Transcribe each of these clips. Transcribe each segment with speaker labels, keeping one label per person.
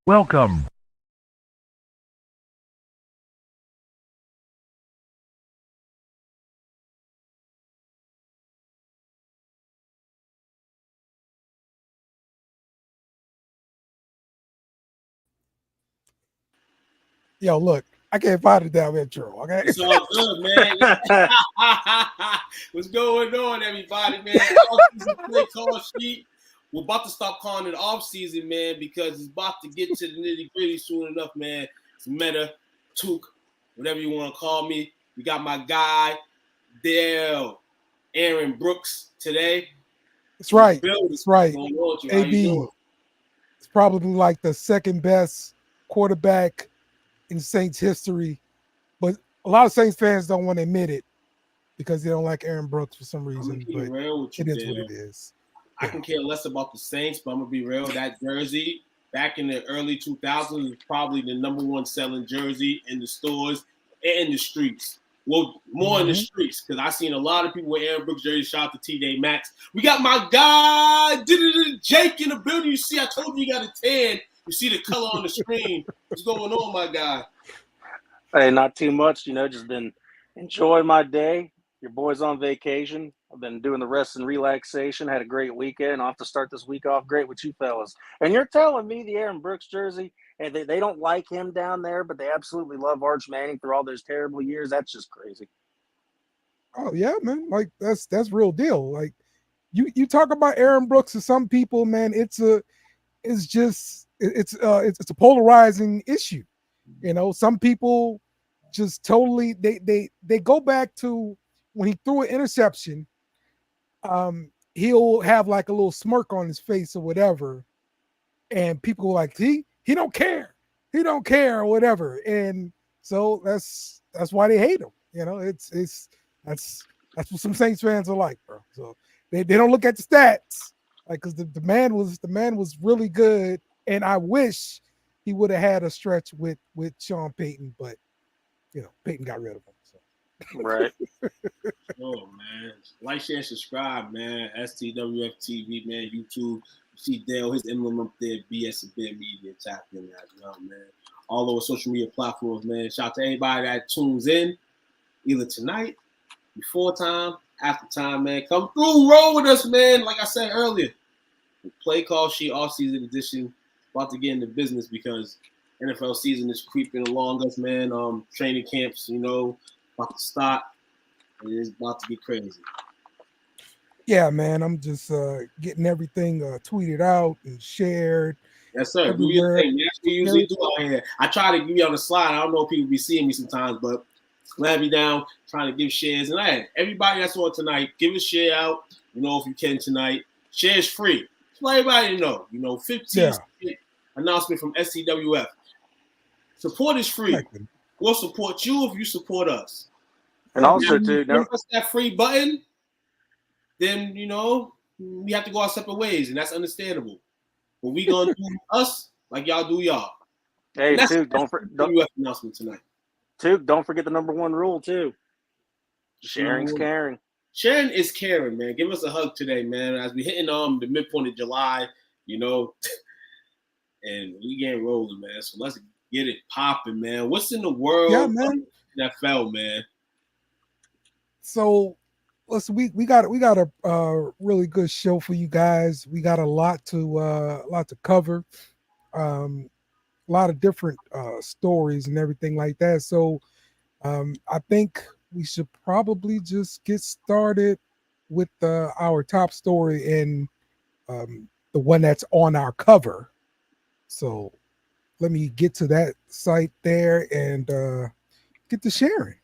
Speaker 1: Welcome.
Speaker 2: Yo, look, I can't find the damn intro. Okay,
Speaker 3: it's all good, man. What's going on, everybody, man? Offseason Playcall sheet. We're about to stop calling it off-season, man, because it's about to get to the nitty-gritty soon enough, man. It's Meta, Took, whatever you want to call me. We got my guy, Dale, Aaron Brooks today.
Speaker 2: that's right. That's right.
Speaker 3: AB,
Speaker 2: it's probably like the second best quarterback in Saints history, but a lot of Saints fans don't want to admit it because they don't like Aaron Brooks for some reason. But it is what it is.
Speaker 3: I can care less about the Saints, but I'm gonna be real. That jersey back in the early 2000s was probably the number one selling jersey in the stores and in the streets. Well, more in the streets, because I seen a lot of people with Aaron Brooks jerseys. Shout out to TJ Maxx. We got my guy, Jake, in the building. You see, I told you he got a tan. You see the color on the screen. What's going on, my guy?
Speaker 4: Hey, not too much. Just been enjoying my day. Your boy's on vacation. I've been doing the rest and relaxation. Had a great weekend. I'll have to start this week off great with you fellas. And you're telling me the Aaron Brooks jersey, and they don't like him down there, but they absolutely love Arch Manning through all those terrible years? That's just crazy.
Speaker 2: Oh, yeah, man. Like, that's real deal. Like, you talk about Aaron Brooks to some people, man, it's a polarizing issue. Some people just totally they go back to when he threw an interception. He'll have like a little smirk on his face or whatever, and people are like, he don't care, or whatever. And so that's why they hate him. That's what some Saints fans are like, bro. So they don't look at the stats, like, because the man was really good, and I wish he would have had a stretch with Sean Payton, but Payton got rid of him. So.
Speaker 4: Right.
Speaker 3: Oh, man. Like, share, subscribe, man. STWF TV, man. YouTube. You see Dale, his emblem up there, BS and Bit Media. Tap in as well, man. All over social media platforms, man. Shout out to everybody that tunes in, either tonight, before time, after time, man. Come through, roll with us, man. Like I said earlier, the play call sheet off-season edition. About to get into business because NFL season is creeping along us, man. Training camps, about to start. It is about to get crazy.
Speaker 2: Yeah, man. I'm just getting everything tweeted out and shared.
Speaker 3: Yes, sir. Do your thing. That's what we usually do out here. I try to give you on the slide. I don't know if people be seeing me sometimes, but let me down trying to give shares. And hey, everybody that's on tonight, give a share out. If you can tonight. Share is free. Just let everybody know. 15 announcement from STWF. Support is free. Exactly. We'll support you if you support us.
Speaker 4: And also, too,
Speaker 3: press that free button, then, we have to go our separate ways, and that's understandable. But we going to do us like y'all do y'all.
Speaker 4: Hey, Took, don't
Speaker 3: announcement tonight.
Speaker 4: Took, don't forget the number one rule, too. Sharing's caring.
Speaker 3: Sharing is caring, man. Give us a hug today, man, as we hitting the midpoint of July, and we getting rolling, man. So let's get it popping, man. What's in the world of NFL, man?
Speaker 2: So, listen, we got a really good show for you guys. We got a lot to cover, a lot of different stories and everything like that. So, I think we should probably just get started with our top story and the one that's on our cover. So, let me get to that site there and get to sharing.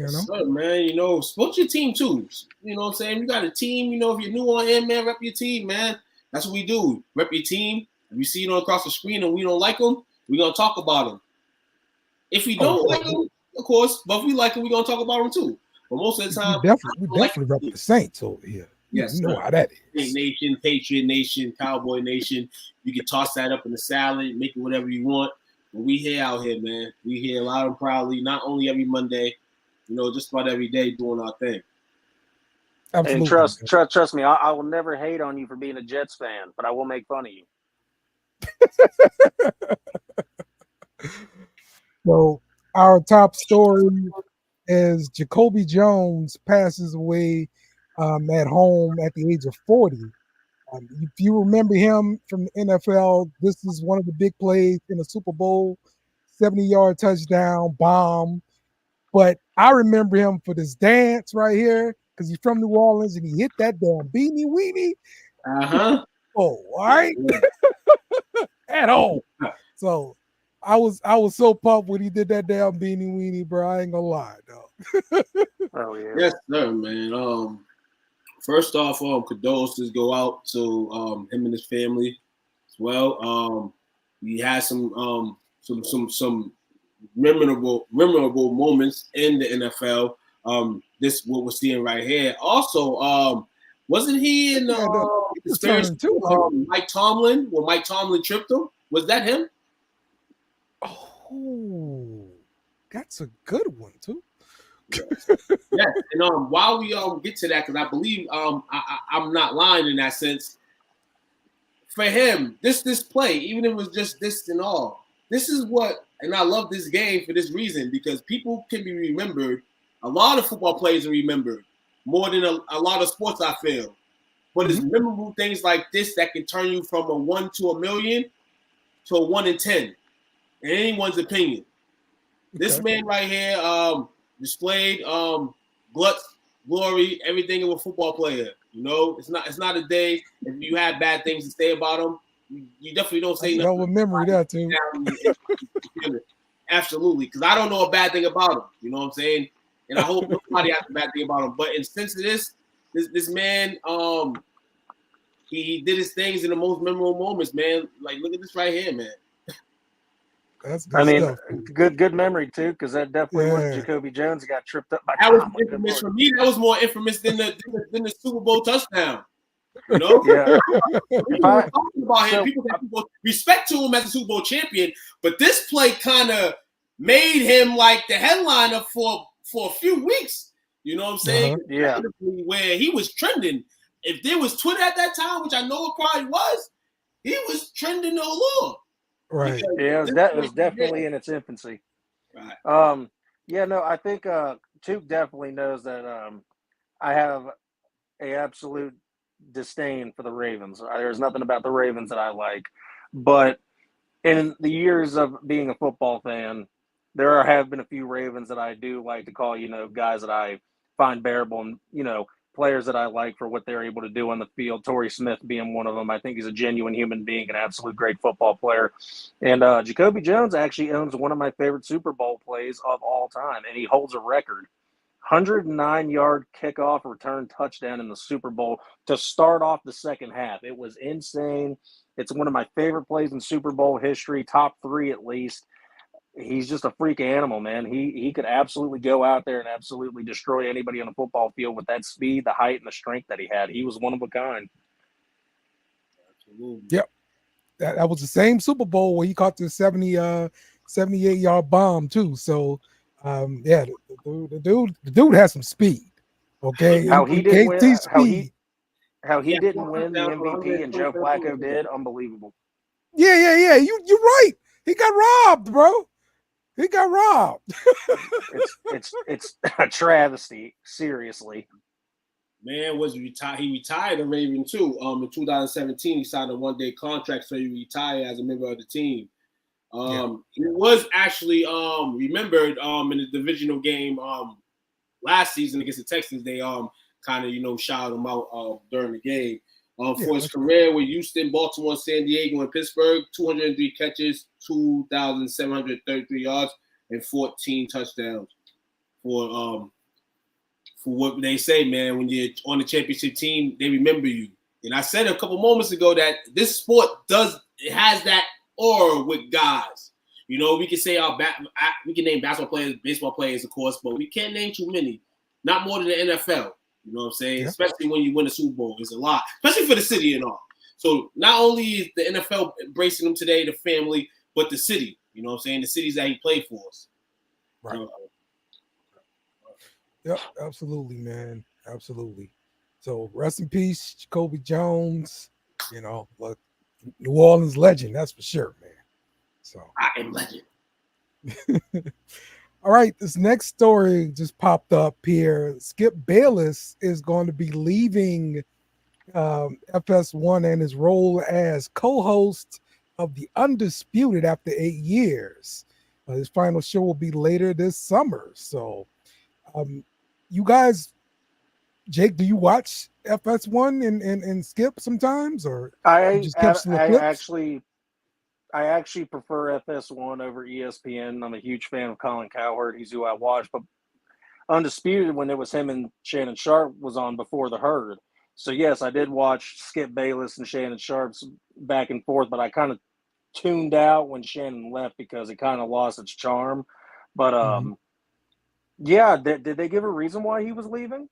Speaker 3: So, man, support your team too. You know what I'm saying? You got a team, if you're new on here, man, rep your team, man. That's what we do. Rep your team. If you see it across the screen and we don't like them, we're going to talk about them. If we don't like them, of course, but if we like them, we're going to talk about them too. But most of the time,
Speaker 2: we definitely rep the Saints over here.
Speaker 3: Yes,
Speaker 2: you know how that is.
Speaker 3: Saint Nation, Patriot Nation, Cowboy Nation. You can toss that up in the salad, make it whatever you want. But we here out here, man. We here loud and proudly, not only every Monday, just about every day doing our thing.
Speaker 4: Absolutely. And trust me, I will never hate on you for being a Jets fan, but I will make fun of you.
Speaker 2: So our top story is Jacoby Jones passes away at home at the age of 40. If you remember him from the NFL, this is one of the big plays in the Super Bowl, 70-yard touchdown bomb. But I remember him for this dance right here because he's from New Orleans and he hit that damn beanie weenie.
Speaker 3: Uh-huh.
Speaker 2: Oh, all right. At home. So I was so pumped when he did that damn beanie weenie, bro. I ain't gonna lie, though.
Speaker 4: Oh yeah.
Speaker 3: Yes, sir, man. First off, condolences go out to him and his family as well. He had some memorable moments in the NFL. This what we're seeing right here. Also, wasn't he in the experience Mike Tomlin when Mike Tomlin tripped him? Was that him?
Speaker 2: Oh, that's a good one too.
Speaker 3: Yes. And while we get to that, because I believe I'm not lying in that sense. For him, this play, even if it was just this and all, this is what, and I love this game for this reason, because people can be remembered. A lot of football players are remembered more than a lot of sports, I feel. But it's memorable things like this that can turn you from a 1 to a million to a 1 in 10, in anyone's opinion. Okay. This man right here displayed guts, glory, everything of a football player. You know, it's not a day if you have bad things to say about him. You definitely don't say nothing.
Speaker 2: With memory, that too.
Speaker 3: Absolutely, because I don't know a bad thing about him. You know what I'm saying? And I hope nobody has a bad thing about him. But in sense of this man, he did his things in the most memorable moments, man. Like, look at this right here, man.
Speaker 2: That's good stuff.
Speaker 4: Good memory too, because that definitely was Jacoby Jones got tripped up by.
Speaker 3: That was infamous for me. That was more infamous than the Super Bowl touchdown. You know, people were talking about him. People respect to him as a Super Bowl champion, but this play kind of made him like the headliner for a few weeks. You know what I'm saying?
Speaker 4: Yeah.
Speaker 3: Where he was trending. If there was Twitter at that time, which I know it probably was, he was trending no law.
Speaker 2: Right.
Speaker 4: Yeah, it was definitely in its infancy.
Speaker 3: Right.
Speaker 4: Yeah, no, I think Tuke definitely knows that I have a absolute disdain for the Ravens. There's nothing about the Ravens that I like. But in the years of being a football fan, there have been a few Ravens that I do like to call, guys that I find bearable and, players that I like for what they're able to do on the field. Torrey Smith being one of them. I think he's a genuine human being, an absolute great football player. And Jacoby Jones actually owns one of my favorite Super Bowl plays of all time, and he holds a record. 109-yard kickoff return touchdown in the Super Bowl to start off the second half. It was insane. It's one of my favorite plays in Super Bowl history, top 3 at least. He's just a freak animal, man. He could absolutely go out there and absolutely destroy anybody on the football field with that speed, the height, and the strength that he had. He was one of a kind.
Speaker 3: Absolutely.
Speaker 2: Yep. That was the same Super Bowl where he caught the 78-yard bomb too. So, the dude has some speed. Okay.
Speaker 4: How he didn't win the MVP and Joe Flacco did, unbelievable.
Speaker 2: Yeah. You're right. He got robbed, bro. He got robbed.
Speaker 3: It's
Speaker 4: a travesty, seriously.
Speaker 3: Man was retired. He retired a Raven too. In 2017, he signed a 1-day contract, so he retired as a member of the team. He was actually remembered in the divisional game last season against the Texans. They kind of shouted him out during the game. For his career with Houston, Baltimore, San Diego, and Pittsburgh, 203 catches, 2,733 yards, and 14 touchdowns. For what they say, man, when you're on the championship team, they remember you. And I said a couple moments ago that this sport has that aura with guys. We can say we can name basketball players, baseball players, of course, but we can't name too many. Not more than the NFL. You know what I'm saying? Yeah. Especially when you win a Super Bowl. It's a lot, especially for the city and all. So not only is the NFL embracing them today, the family, but the city. You know what I'm saying? The cities that he played for us.
Speaker 2: Right. Yep, absolutely, man. Absolutely. So rest in peace, Jacoby Jones. Look, New Orleans legend, that's for sure, man. So
Speaker 3: I am legend.
Speaker 2: all right, this next story just popped up here. Skip Bayless is going to be leaving FS1 and his role as co-host of The Undisputed after 8 years. His final show will be later this summer. So, you guys, Jake, do you watch FS1 and Skip sometimes, or you just catch some of the clips?
Speaker 4: I actually prefer FS1 over ESPN. I'm a huge fan of Colin Cowherd. He's who I watch. But Undisputed, when it was him and Shannon Sharp, was on before the Herd. So yes, I did watch Skip Bayless and Shannon Sharp's back and forth, but I kind of tuned out when Shannon left because it kind of lost its charm. But yeah, did they give a reason why he was leaving?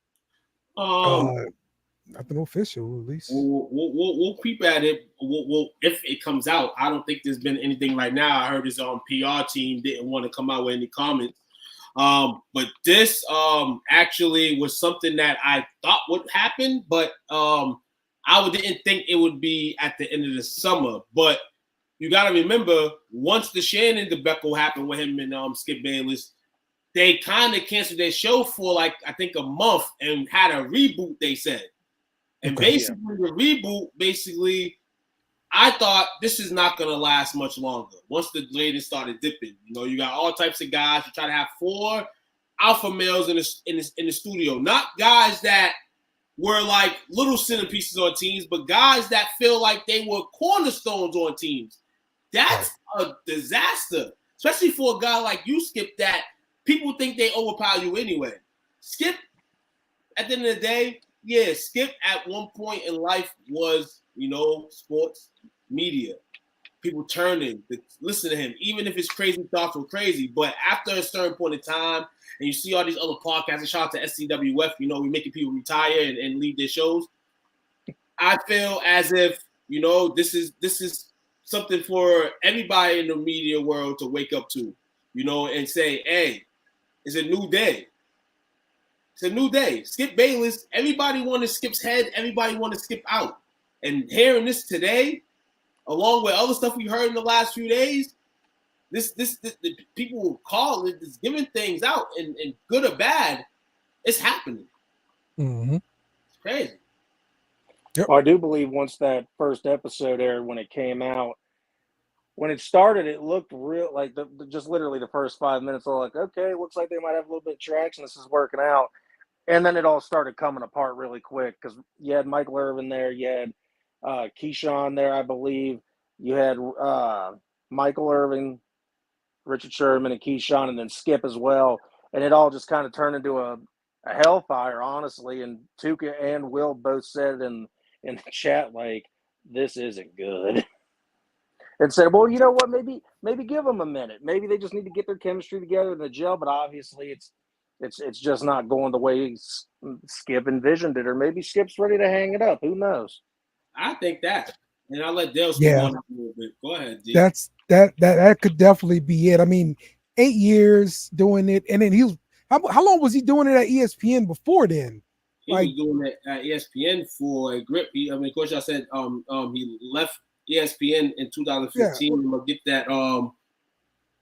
Speaker 2: Nothing official, at least.
Speaker 3: We'll creep at it. We'll if it comes out. I don't think there's been anything right now. I heard his PR team didn't want to come out with any comments. But this actually was something that I thought would happen, but I didn't think it would be at the end of the summer. But you got to remember, once the Shannon debacle happened with him and Skip Bayless, they kind of canceled their show for like I think a month and had a reboot. They said. And basically, the reboot, I thought this is not going to last much longer. Once the ratings started dipping, you got all types of guys. You try to have 4 alpha males in the studio, not guys that were like little centerpieces on teams, but guys that feel like they were cornerstones on teams. That's a disaster, especially for a guy like you, Skip. That people think they overpower you anyway. Skip, at the end of the day. Yeah, Skip at one point in life was, sports media. People turning to listen to him, even if his crazy thoughts were crazy. But after a certain point in time, and you see all these other podcasts, and shout out to STWF, we're making people retire and leave their shows. I feel as if, this is something for everybody in the media world to wake up to, and say, hey, it's a new day. It's a new day. Skip Bayless, everybody wanted Skip's head. Everybody wanted Skip out. And hearing this today, along with other stuff we heard in the last few days, the people will call it, it's giving things out, and good or bad, it's happening.
Speaker 2: Mm-hmm.
Speaker 3: It's crazy.
Speaker 4: Yep. I do believe once that first episode aired, when it came out, when it started, it looked real, like just literally the first 5 minutes, I was like, okay, looks like they might have a little bit of traction. This is working out. And then it all started coming apart really quick because you had Michael Irvin there, you had Keyshawn there, I believe. You had Michael Irvin, Richard Sherman, and Keyshawn, and then Skip as well. And it all just kind of turned into a hellfire, honestly. And Tuka and Will both said in the chat, like, this isn't good. And said, well, you know what, maybe give them a minute. Maybe they just need to get their chemistry together in the gel, but obviously it's just not going the way Skip envisioned it, or maybe Skip's ready to hang it up. Who knows?
Speaker 3: I think that, and I'll let Dale speak on that a little bit. Go ahead, D.
Speaker 2: That could definitely be it. I mean, 8 years doing it, and then he was how long was he doing it at ESPN before then?
Speaker 3: He was doing it at ESPN for a grip. Of course, I said he left ESPN in 2015. Yeah. I'm gonna get that. I'm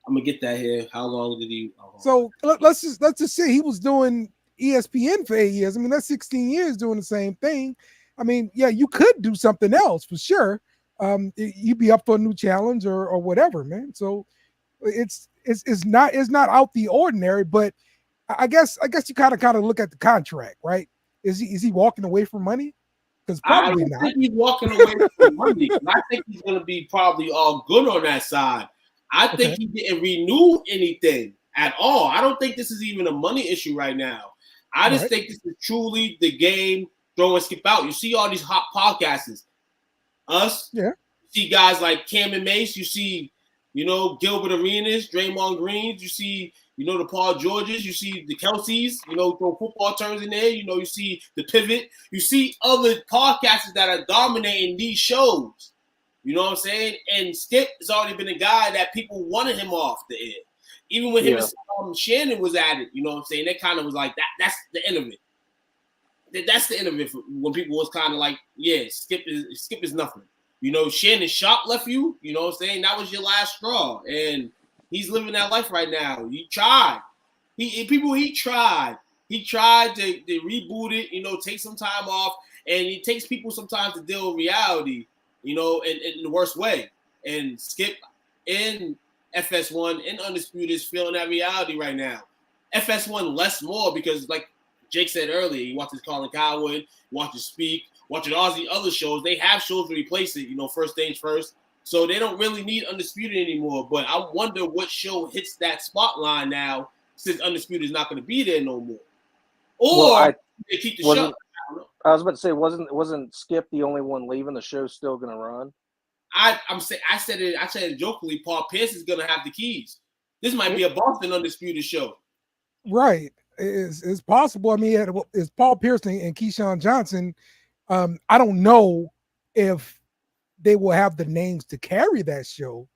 Speaker 3: gonna get that here. How long did he?
Speaker 2: So let's just say he was doing ESPN for 8 years. I mean, that's 16 years doing the same thing. I mean, yeah, you could do something else for sure. You'd be up for a new challenge or whatever, man. So it's not out the ordinary, but I guess you kind of look at the contract, right? Is he walking away from money? Because probably not.
Speaker 3: I think he's walking away from money. I think he's going to be probably all good on that side. I think he didn't renew anything at all. I don't think this is even a money issue right now. I just think this is truly the game throw and skip out. You see all these hot podcasters. Us. Yeah. You see guys like Cam and Mace. You see, Gilbert Arenas, Draymond Greens. You see, the Paul Georges. You see the Kelseys. Throw football terms in there. You see the Pivot. You see other podcasters that are dominating these shows. You know what I'm saying? And Skip has already been a guy that people wanted him off the air. Even when him and Shannon was at it, you know what I'm saying? That kind of was like, that's the end of it. That's the end of it when people was kind of like, yeah, Skip is nothing. Shannon Sharp left you. You know what I'm saying? That was your last straw, and he's living that life right now. He tried. He tried. He tried to reboot it. Take some time off, and it takes people sometimes to deal with reality. In the worst way. And Skip in FS1 and Undisputed is feeling that reality right now. FS1 less more because, like Jake said earlier, he watches Colin Coward, watches Speak, watches all the other shows. They have shows to replace it, First Things First. So they don't really need Undisputed anymore. But I wonder what show hits that spotlight now since Undisputed is not going to be there no more. Or they keep the show. I don't know.
Speaker 4: I was about to say, wasn't Skip the only one leaving? The show's still going to run.
Speaker 3: I said it jokingly. Paul Pierce is going to have the keys. This might be a Boston Undisputed show.
Speaker 2: Right, it's possible. I mean, it's Paul Pierce and Keyshawn Johnson. I don't know if they will have the names to carry that show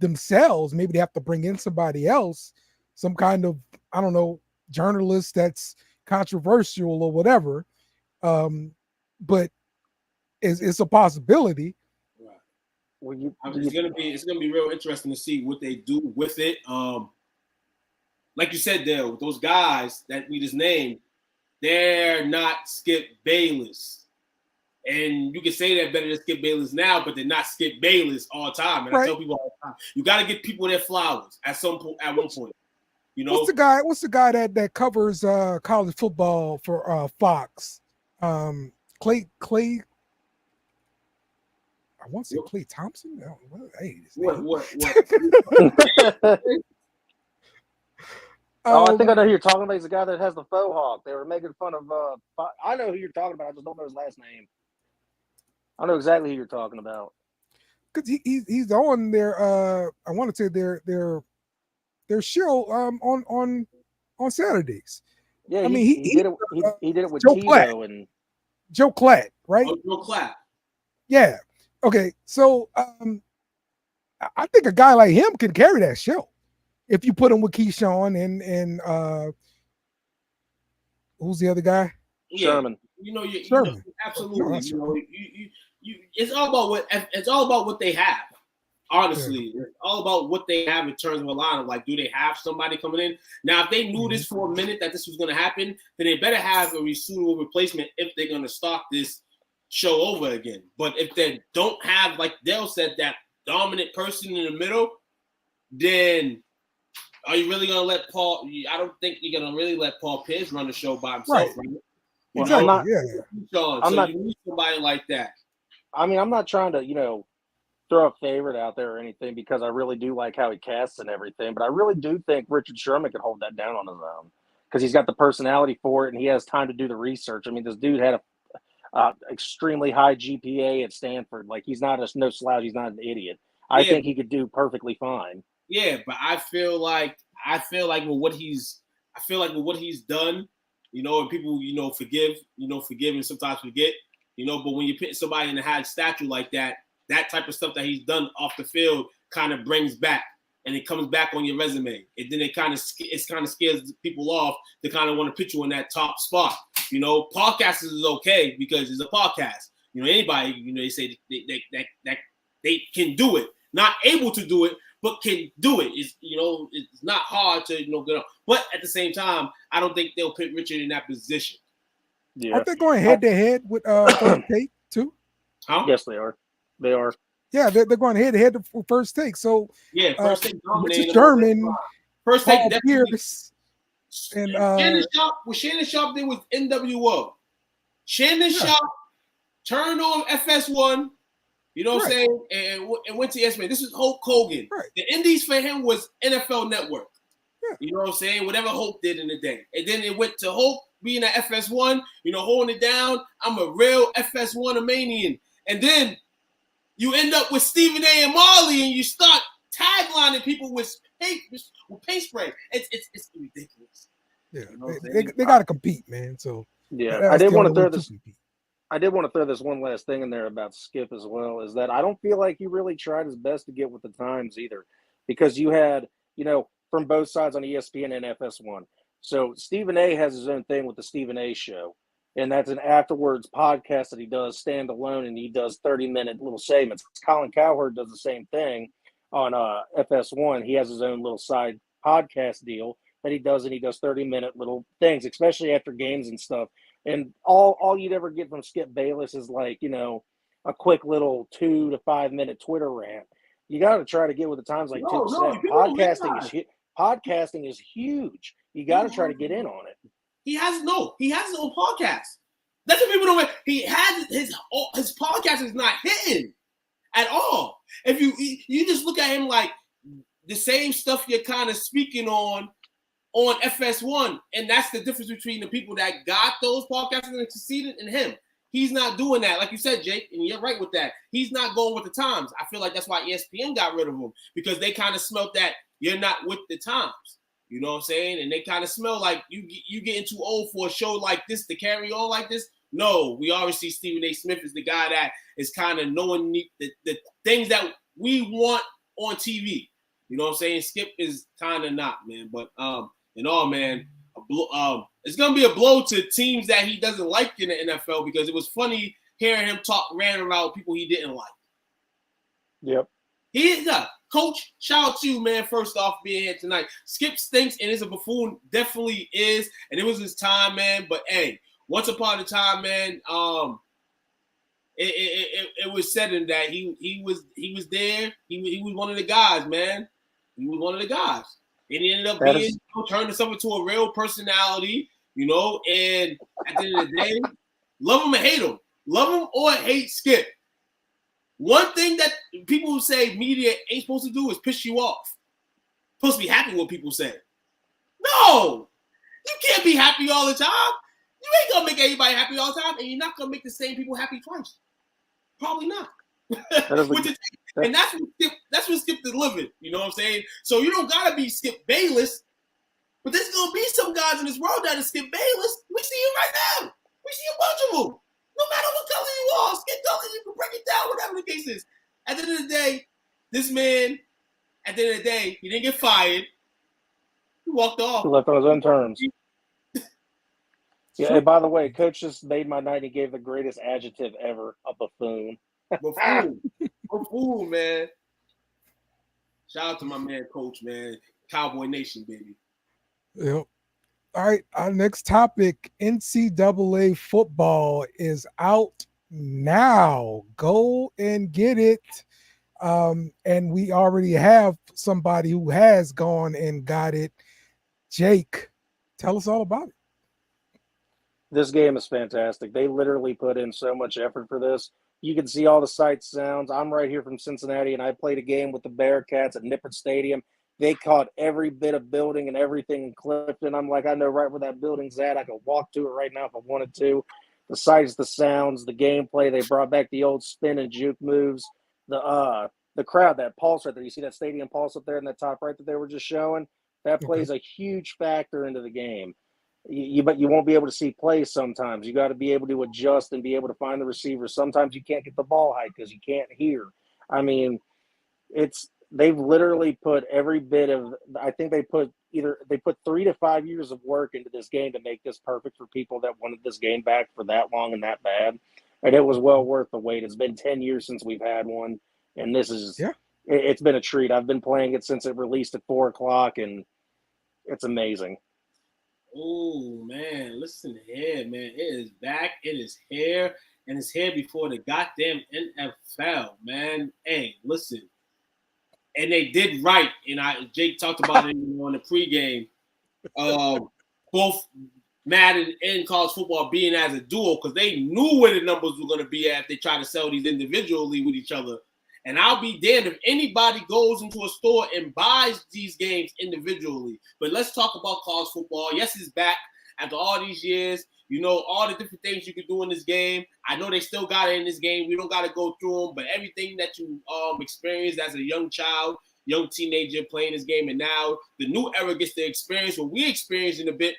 Speaker 2: themselves. Maybe they have to bring in somebody else, some kind of, I don't know, journalist that's controversial or whatever. But it's a possibility.
Speaker 3: Right. Well, it's gonna be real interesting to see what they do with it. Like you said, Dale, with those guys that we just named, they're not Skip Bayless. And you can say they're better than Skip Bayless now, but they're not Skip Bayless all the time. And I tell people all the time, you got to give people their flowers at one point.
Speaker 2: What's the guy that covers college football for Fox? Clay. I want to say Clay Thompson.
Speaker 3: What?
Speaker 4: I think I know who you're talking about. He's the guy that has the faux hawk. They were making fun of. I know who you're talking about. I just don't know his last name. I know exactly who you're talking about.
Speaker 2: Because he's on their. I want to say their show on Saturdays.
Speaker 4: Yeah, I mean he did it. He did it with
Speaker 2: Joe
Speaker 4: Tebow and
Speaker 2: Joe Klatt, right?
Speaker 3: Oh, Joe Klatt.
Speaker 2: Yeah. Okay. So I think a guy like him can carry that show if you put him with Keyshawn and who's the other guy?
Speaker 4: Sherman.
Speaker 3: Sherman. Absolutely. It's all about what they have. Honestly, it's all about what they have in terms of a lineup. Like, do they have somebody coming in? Now, if they knew this for a minute that this was going to happen, then they better have a suitable replacement if they're going to start this show over again. But if they don't have, like Dale said, that dominant person in the middle, then are you really going to let Paul? I don't think you're going to really let Paul Pierce run the show by himself. Right?
Speaker 2: Well, exactly.
Speaker 3: You need somebody like that.
Speaker 4: I mean, I'm not trying to, throw a favorite out there or anything because I really do like how he casts and everything, but I really do think Richard Sherman could hold that down on his own because he's got the personality for it and he has time to do the research. I mean, this dude had a extremely high GPA at Stanford. Like, he's not no slouch. He's not an idiot. I think he could do perfectly fine. Yeah,
Speaker 3: but I feel like with what he's done, and people, forgive and sometimes forget, but when you put somebody in a high statue like that type of stuff that he's done off the field kind of brings back and it comes back on your resume. And then it kind of scares people off to kind of want to put you in that top spot. Podcasts is okay because it's a podcast. Anybody, they say that they can do it. Not able to do it, but can do it. It's not hard to, get on. But at the same time, I don't think they'll put Richard in that position.
Speaker 2: Yeah. Aren't they going head to head with First Take too?
Speaker 4: Huh? Yes, they are. They are.
Speaker 2: Yeah, they're going head to head for First Take. So
Speaker 3: First Take dominated.
Speaker 2: Sherman,
Speaker 3: First Take
Speaker 2: Pierce, and
Speaker 3: Shannon Sharp did with NWO. Shannon Sharp turned on FS1. You know what I'm saying? And went to ESPN. This was Hulk Hogan.
Speaker 2: Right.
Speaker 3: The Indies for him was NFL Network.
Speaker 2: Yeah.
Speaker 3: You know what I'm saying? Whatever Hulk did in the day. And then it went to Hulk being at FS1, holding it down. I'm a real FS1-amanian. And then you end up with Stephen A. and Marley, and you start taglining people with paint spray. It's ridiculous.
Speaker 2: Yeah, they got to compete, man. So
Speaker 4: I did want to throw this. I did want to throw this one last thing in there about Skip as well. Is that I don't feel like he really tried his best to get with the times either, because you had from both sides on ESPN and FS1. So Stephen A. has his own thing with the Stephen A. show. and that's an afterwards podcast that he does standalone, and he does 30-minute little segments. Colin Cowherd does the same thing on FS1. He has his own little side podcast deal that he does, and he does 30-minute little things, especially after games and stuff. And all you'd ever get from Skip Bayless is like, a quick little 2 to 5 minute Twitter rant. You got to try to get with the times, like Duke said. Podcasting is huge. You got to try to get in on it.
Speaker 3: He has his own podcast. That's what people don't. He has his podcast is not hitting at all. If you just look at him like the same stuff you're kind of speaking on FS1, and that's the difference between the people that got those podcasts and succeeded and him. He's not doing that, like you said, Jake, and you're right with that. He's not going with the times. I feel like that's why ESPN got rid of him, because they kind of smelt that you're not with the times. You know what I'm saying? And they kind of smell like you getting too old for a show like this to carry on like this. No, we always see Stephen A. Smith as the guy that is kind of knowing the things that we want on TV. You know what I'm saying? Skip is kind of not, man. But in all, man, it's gonna be a blow to teams that he doesn't like in the NFL, because it was funny hearing him rant around people he didn't like.
Speaker 4: Yep.
Speaker 3: He is Coach, shout out to you, man, first off, being here tonight. Skip stinks and is a buffoon, definitely is, and it was his time, man. But hey, once upon a time, man, it was said in that he was there. He was one of the guys, man. He was one of the guys. And he ended up turned himself into a real personality, and at the end of the day, love him or hate him. Love him or hate Skip. One thing that people who say media ain't supposed to do is piss you off. Supposed to be happy with what people say. No! You can't be happy all the time. You ain't gonna make everybody happy all the time, and you're not gonna make the same people happy twice. Probably not. And that's what Skip delivered. You know what I'm saying? So you don't gotta be Skip Bayless, but there's gonna be some guys in this world that are Skip Bayless. We see it right now. We see a bunch of them. No matter what color you are, skin color, you can break it down, whatever the case is. At the end of the day, this man, at the end of the day, he didn't get fired. He walked off.
Speaker 4: He left on his own terms. Yeah, and by the way, Coach just made my night. He gave the greatest adjective ever, a buffoon.
Speaker 3: Buffoon, man. Shout out to my man, Coach, man. Cowboy Nation, baby.
Speaker 2: Yep. All right, our next topic, NCAA football is out now. Go and get it. And we already have somebody who has gone and got it. Jake, tell us all about it.
Speaker 4: This game is fantastic. They literally put in so much effort for this. You can see all the sights, sounds. I'm right here from Cincinnati, and I played a game with the Bearcats at Nippert Stadium. They caught every bit of building and everything in Clifton. I'm like, I know right where that building's at. I could walk to it right now if I wanted to. The sights, the sounds, the gameplay. They brought back the old spin and juke moves. The crowd, that pulse right there. You see that stadium pulse up there in the top right that they were just showing? That plays a huge factor into the game. But you won't be able to see plays sometimes. You got to be able to adjust and be able to find the receiver. Sometimes you can't get the ball high because you can't hear. I mean, they've literally put every bit of, I think they put 3 to 5 years of work into this game to make this perfect for people that wanted this game back for that long and that bad. And it was well worth the wait. It's been 10 years since we've had one. And this is, it's been a treat. I've been playing it since it released at 4:00, and it's amazing.
Speaker 3: Oh, man, listen here, man. It is back. It is here. And it's here before the goddamn NFL, man. Hey, listen. And they did right. And Jake talked about it on the pregame. Both Madden and college football being as a duo, because they knew where the numbers were going to be at if they try to sell these individually with each other. And I'll be damned if anybody goes into a store and buys these games individually. But let's talk about college football. Yes, it's back after all these years. All the different things you can do in this game. I know they still got it in this game. We don't got to go through them. But everything that you experienced as a young child, young teenager playing this game, and now the new era gets to experience what we experienced in a bit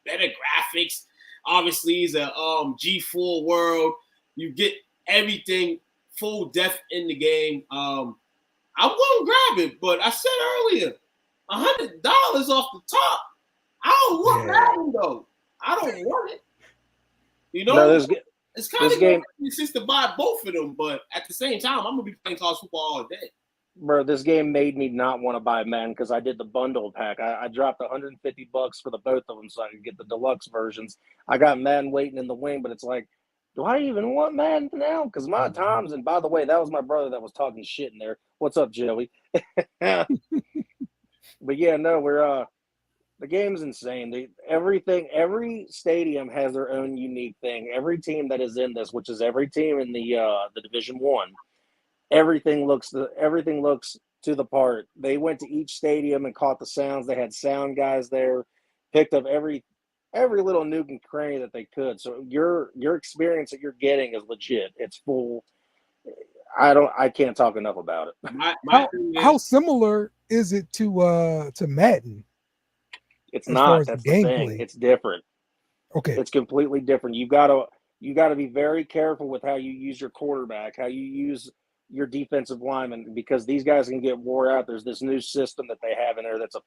Speaker 3: better graphics. Obviously, it's a G4 world. You get everything full depth in the game. I'm going to grab it, but I said earlier, $100 off the top. I don't want that one, though. I don't want it. You
Speaker 4: No,
Speaker 3: know, it's kind of
Speaker 4: game,
Speaker 3: sense to buy both of them, but at the same time, I'm gonna be playing college football all day.
Speaker 4: bro. This game made me not want to buy Madden because I did the bundle pack. I dropped $150 for the both of them so I could get the deluxe versions. I got Madden waiting in the wing, but it's like, do I even want Madden now? Because my times, and by the way, that was my brother that was talking shit in there. What's up, Joey? But yeah, no, we're the game's insane. Every stadium has their own unique thing. Every team that is in this, which is every team in the Division One, everything looks to the part. They went to each stadium and caught the sounds. They had sound guys there, picked up every little nook and cranny that they could. So your experience that you're getting is legit. It's full. I can't talk enough about it.
Speaker 2: How similar is it to Madden?
Speaker 4: It's
Speaker 2: as far
Speaker 4: not.
Speaker 2: as the
Speaker 4: That's the thing.
Speaker 2: gameplay?
Speaker 4: It's different.
Speaker 2: Okay.
Speaker 4: It's completely different. You gotta be very careful with how you use your quarterback, how you use your defensive lineman, because these guys can get wore out. There's this new system that they have in there that's a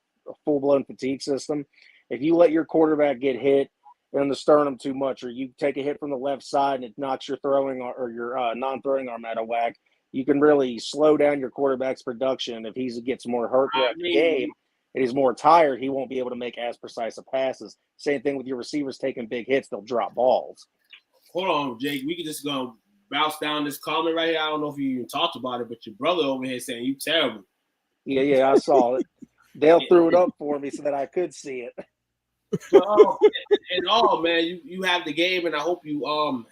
Speaker 4: full blown fatigue system. If you let your quarterback get hit in the sternum too much, or you take a hit from the left side and it knocks your throwing or your non-throwing arm out of whack, you can really slow down your quarterback's production. If he gets more hurt throughout the game and he's more tired, he won't be able to make as precise of passes. Same thing with your receivers taking big hits; they'll drop balls.
Speaker 3: Hold on, Jake. We could just go bounce down this comment right here. I don't know if you even talked about it, but your brother over here saying you terrible.
Speaker 4: Yeah, I saw it. Dale threw it up for me so that I could see it.
Speaker 3: So, and all, man, you have the game, and I hope you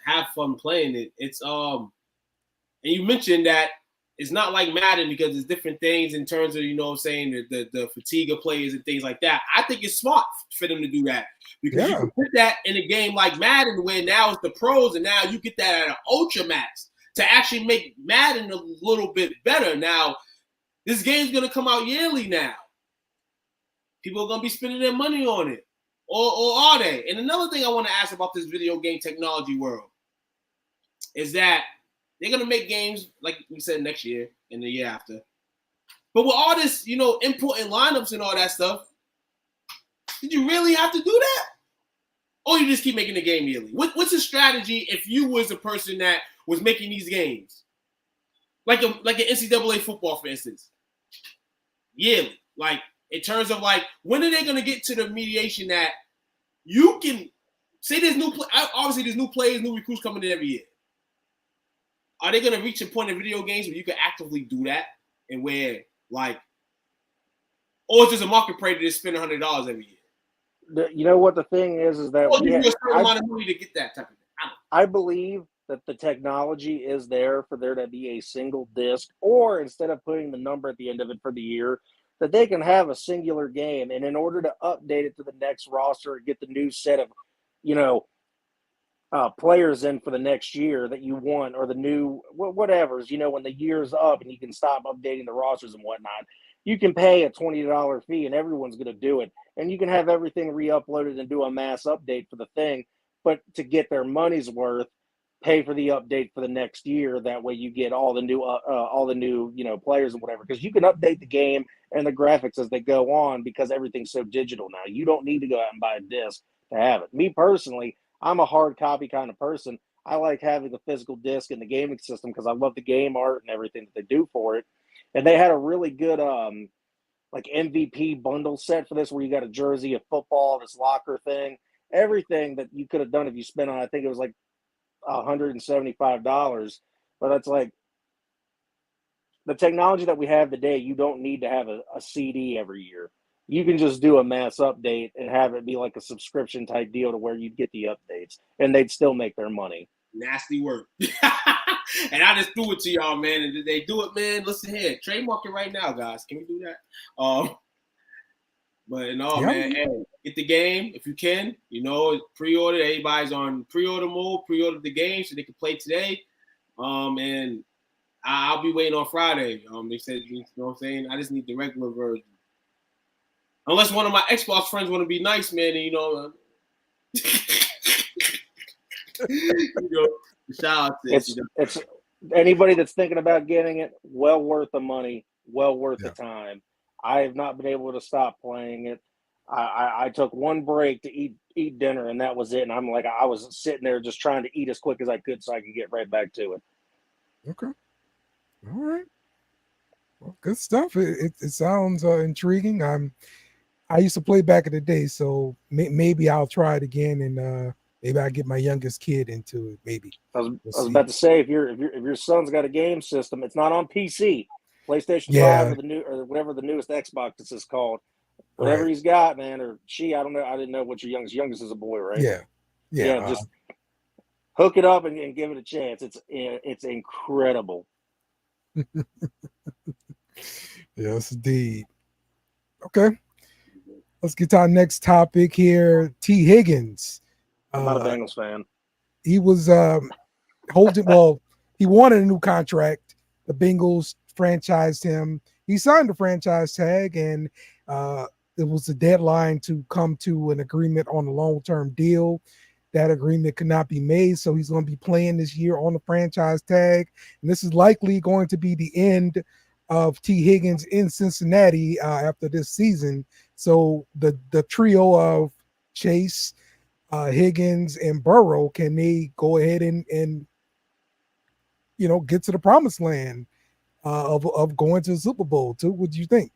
Speaker 3: have fun playing it. It's and you mentioned that it's not like Madden because there's different things in terms of, saying the fatigue of players and things like that. I think it's smart for them to do that because you can put that in a game like Madden where now it's the pros and now you get that at an ultra max to actually make Madden a little bit better. Now, this game's going to come out yearly now. People are going to be spending their money on it. Or are they? And another thing I want to ask about this video game technology world is that they're going to make games, like we said, next year and the year after. But with all this, input and lineups and all that stuff, did you really have to do that? Or you just keep making the game yearly? What's the strategy if you was a person that was making these games? Like an NCAA football, for instance. Yearly. Like, in terms of, like, when are they going to get to the mediation that you can say there's obviously there's new players, new recruits coming in every year. Are they going to reach a point in video games where you can actively do that and where, like, or is this a market prey to just spend $100 every year?
Speaker 4: You know what the thing is that
Speaker 3: give you a certain amount of money to get that type of thing.
Speaker 4: I believe that the technology is there for there to be a single disc, or instead of putting the number at the end of it for the year, that they can have a singular game. And in order to update it to the next roster and get the new set of, players in for the next year that you want, or the new whatever's, when the year's up and you can stop updating the rosters and whatnot, you can pay a $20 fee and everyone's going to do it. And you can have everything re-uploaded and do a mass update for the thing. But to get their money's worth, pay for the update for the next year. That way you get all the new players and whatever, because you can update the game and the graphics as they go on because everything's so digital now. You don't need to go out and buy a disc to have it. Me personally, I'm a hard copy kind of person. I like having the physical disc in the gaming system because I love the game art and everything that they do for it. And they had a really good like MVP bundle set for this where you got a jersey, a football, this locker thing, everything that you could have done if you spent on, I think it was like $175. But it's like the technology that we have today, you don't need to have a CD every year. You can just do a mass update and have it be like a subscription type deal to where you'd get the updates and they'd still make their money.
Speaker 3: Nasty work. And I just threw it to y'all, man. And did they do it, man? Listen here. Trademark it right now, guys. Can we do that? But no, man. Hey, get the game if you can. Pre-order. Everybody's on pre-order mode. Pre-order the game so they can play today. And I'll be waiting on Friday. They said, you know what I'm saying? I just need the regular version. Unless one of my Xbox friends want to be nice, man, and shout out to
Speaker 4: it's anybody that's thinking about getting it, well worth the money, well worth the time. I have not been able to stop playing it. I took one break to eat dinner, and that was it. And I'm like, I was sitting there just trying to eat as quick as I could so I could get right back to it.
Speaker 2: Okay. All right. Well, good stuff. It sounds intriguing. I used to play back in the day, so maybe I'll try it again, and maybe I get my youngest kid into it. Maybe we'll
Speaker 4: I was
Speaker 2: see.
Speaker 4: about to say if your son's got a game system, it's not on PC, PlayStation 5
Speaker 2: Yeah.
Speaker 4: or whatever the newest Xbox is called. Whatever
Speaker 2: Right.
Speaker 4: he's got, man, or she, I don't know. I didn't know what your youngest is a boy, right?
Speaker 2: Yeah. Yeah.
Speaker 4: Yeah, just hook it up and give it a chance. It's incredible.
Speaker 2: Yes, indeed. Okay. Let's get to our next topic here. T. Higgins.
Speaker 4: I'm not a
Speaker 2: Uh,
Speaker 4: Bengals fan.
Speaker 2: he was holding. Well, he wanted a new contract. The Bengals franchised him. He signed the franchise tag, and it was the deadline to come to an agreement on a long-term deal. That agreement could not be made, so he's going to be playing this year on the franchise tag, and this is likely going to be the end of T. Higgins in Cincinnati after this season. So the trio of Chase, Higgins, and Burrow, can they go ahead and get to the promised land of going to the Super Bowl too? What do you think?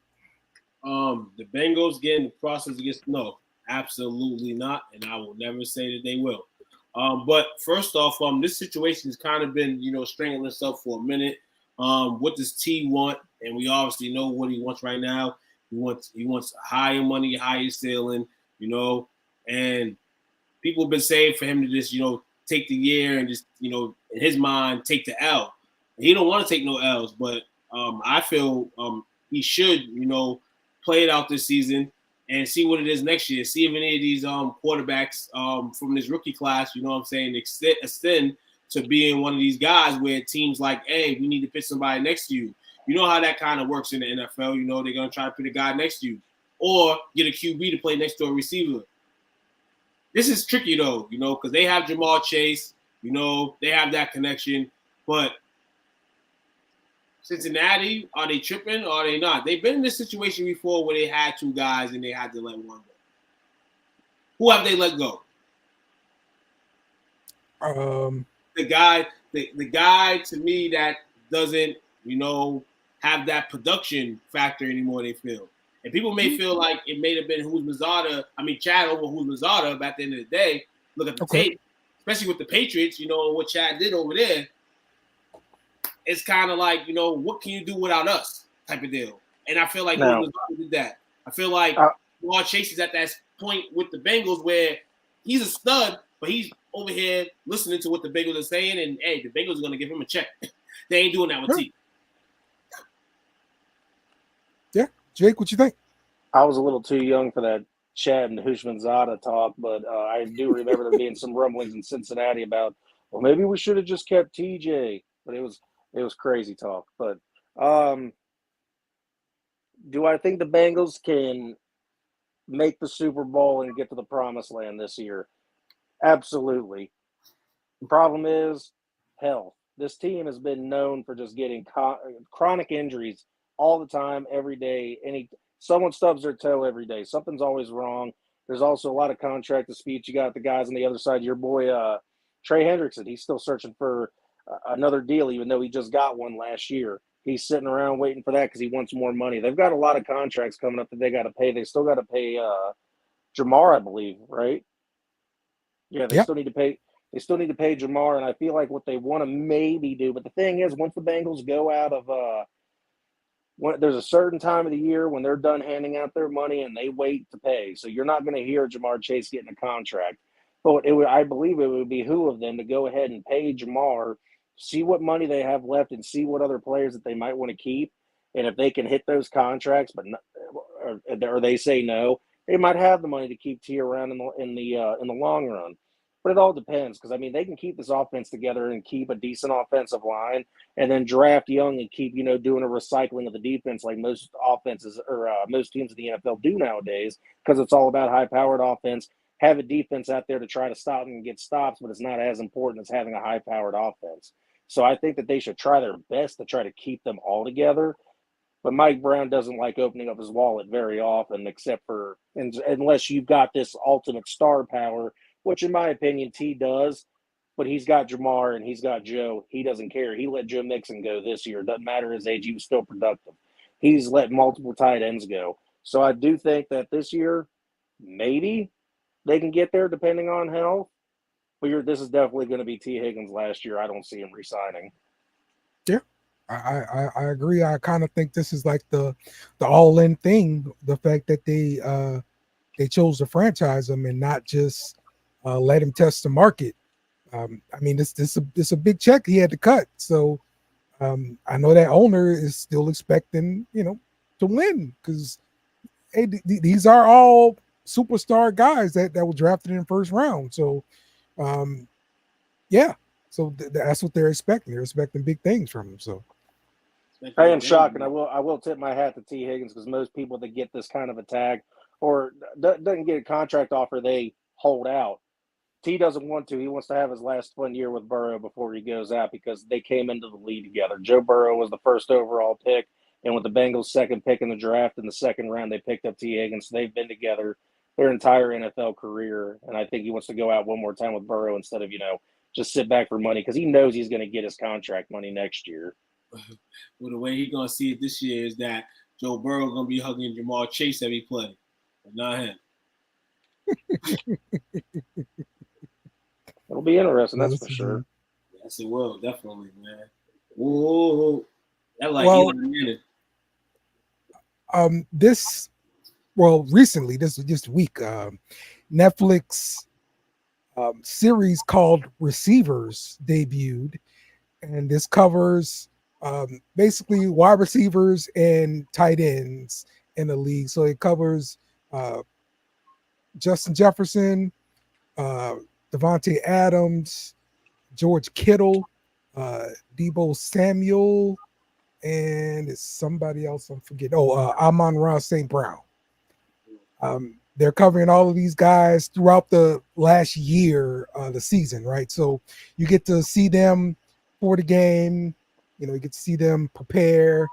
Speaker 3: The Bengals getting the process against no, absolutely not, and I will never say that they will. But first off, this situation has kind of been strangling itself for a minute. What does T want? And we obviously know what he wants right now. He wants higher money, higher ceiling, and people have been saying for him to just take the year and just in his mind take the L. He don't want to take no L's, but I feel he should play it out this season and see what it is next year. See if any of these quarterbacks from this rookie class, extend to being one of these guys where teams like, hey, we need to put somebody next to you. You know how that kind of works in the NFL. They're going to try to put a guy next to you or get a QB to play next to a receiver. This is tricky, though, because they have Jamar Chase. They have that connection. But Cincinnati, are they tripping or are they not? They've been in this situation before where they had two guys and they had to let one go. Who have they let go? The guy to me that doesn't, have that production factor anymore, they feel. And people may feel like it may have been Chad over Mazada, but at the end of the day, look at the tape, especially with the Patriots, what Chad did over there. It's kind of like, what can you do without us type of deal. And I feel like Mazada did that. I feel like Jamar Chase is at that point with the Bengals where he's a stud, but he's over here listening to what the Bengals are saying, and hey, the Bengals are going to give him a check. They ain't doing that with T.
Speaker 2: Yeah. Jake, what you think?
Speaker 4: I was a little too young for that Chad and Hushmanzada talk, but I do remember there being some rumblings in Cincinnati about, well, maybe we should have just kept TJ. But it was crazy talk. But do I think the Bengals can make the Super Bowl and get to the promised land this year? Absolutely. The problem is health. This team has been known for just getting chronic injuries all the time, every day. Someone stubs their toe every day. Something's always wrong. There's also a lot of contract disputes. You got the guys on the other side. Your boy Trey Hendrickson, he's still searching for another deal, even though he just got one last year. He's sitting around waiting for that because he wants more money. They've got a lot of contracts coming up that they got to pay. They still got to pay Jamar, I believe, right? Yeah, they still need to pay. They still need to pay Jamar, and I feel like what they want to maybe do. But the thing is, once the Bengals go out of there's a certain time of the year when they're done handing out their money and they wait to pay. So you're not going to hear Jamar Chase getting a contract. But I believe it would behoove them to go ahead and pay Jamar, see what money they have left, and see what other players that they might want to keep. And if they can hit those contracts, or they say no, they might have the money to keep T around in the long run. But it all depends because they can keep this offense together and keep a decent offensive line, and then draft young and keep doing a recycling of the defense like most offenses or most teams in the NFL do nowadays because it's all about high-powered offense. Have a defense out there to try to stop them and get stops, but it's not as important as having a high-powered offense. So I think that they should try their best to try to keep them all together. But Mike Brown doesn't like opening up his wallet very often, except for unless you've got this ultimate star power, which in my opinion T does. But he's got Jamar and he's got Joe. He doesn't care. He let Joe Mixon go this year. Doesn't matter his age. He was still productive. He's let multiple tight ends go. So I do think that this year, maybe they can get there depending on health. But this is definitely going to be T. Higgins last year. I don't see him resigning.
Speaker 2: Yeah, I agree. I kind of think this is like the all-in thing. The fact that they chose to franchise him and not just let him test the market. I mean, this a big check he had to cut. So I know that owner is still expecting, to win because hey, these are all superstar guys that were drafted in the first round. So, yeah. So that's what they're expecting. They're expecting big things from him. So
Speaker 4: I am shocked, and I will tip my hat to T. Higgins because most people that get this kind of a tag or doesn't get a contract offer, they hold out. T doesn't want to. He wants to have his last fun year with Burrow before he goes out because they came into the league together. Joe Burrow was the first overall pick, and with the Bengals' second pick in the draft in the second round, they picked up T. Higgins. So they've been together their entire NFL career, and I think he wants to go out one more time with Burrow instead of, just sit back for money because he knows he's going to get his contract money next year.
Speaker 3: Well, the way he's going to see it this year is that Joe Burrow going to be hugging Jamar Chase every play, but not him.
Speaker 4: It'll be interesting, that's for sure.
Speaker 3: Yes, it will, definitely, man. Whoa. That like
Speaker 2: recently, this week, Netflix series called Receivers debuted, and this covers basically wide receivers and tight ends in the league. So it covers Justin Jefferson, Devontae Adams, George Kittle, Deebo Samuel, and it's somebody else I'm forgetting. Amon-Ra St. Brown. They're covering all of these guys throughout the last year, the season, right? So you get to see them for the game. You get to see them prepare,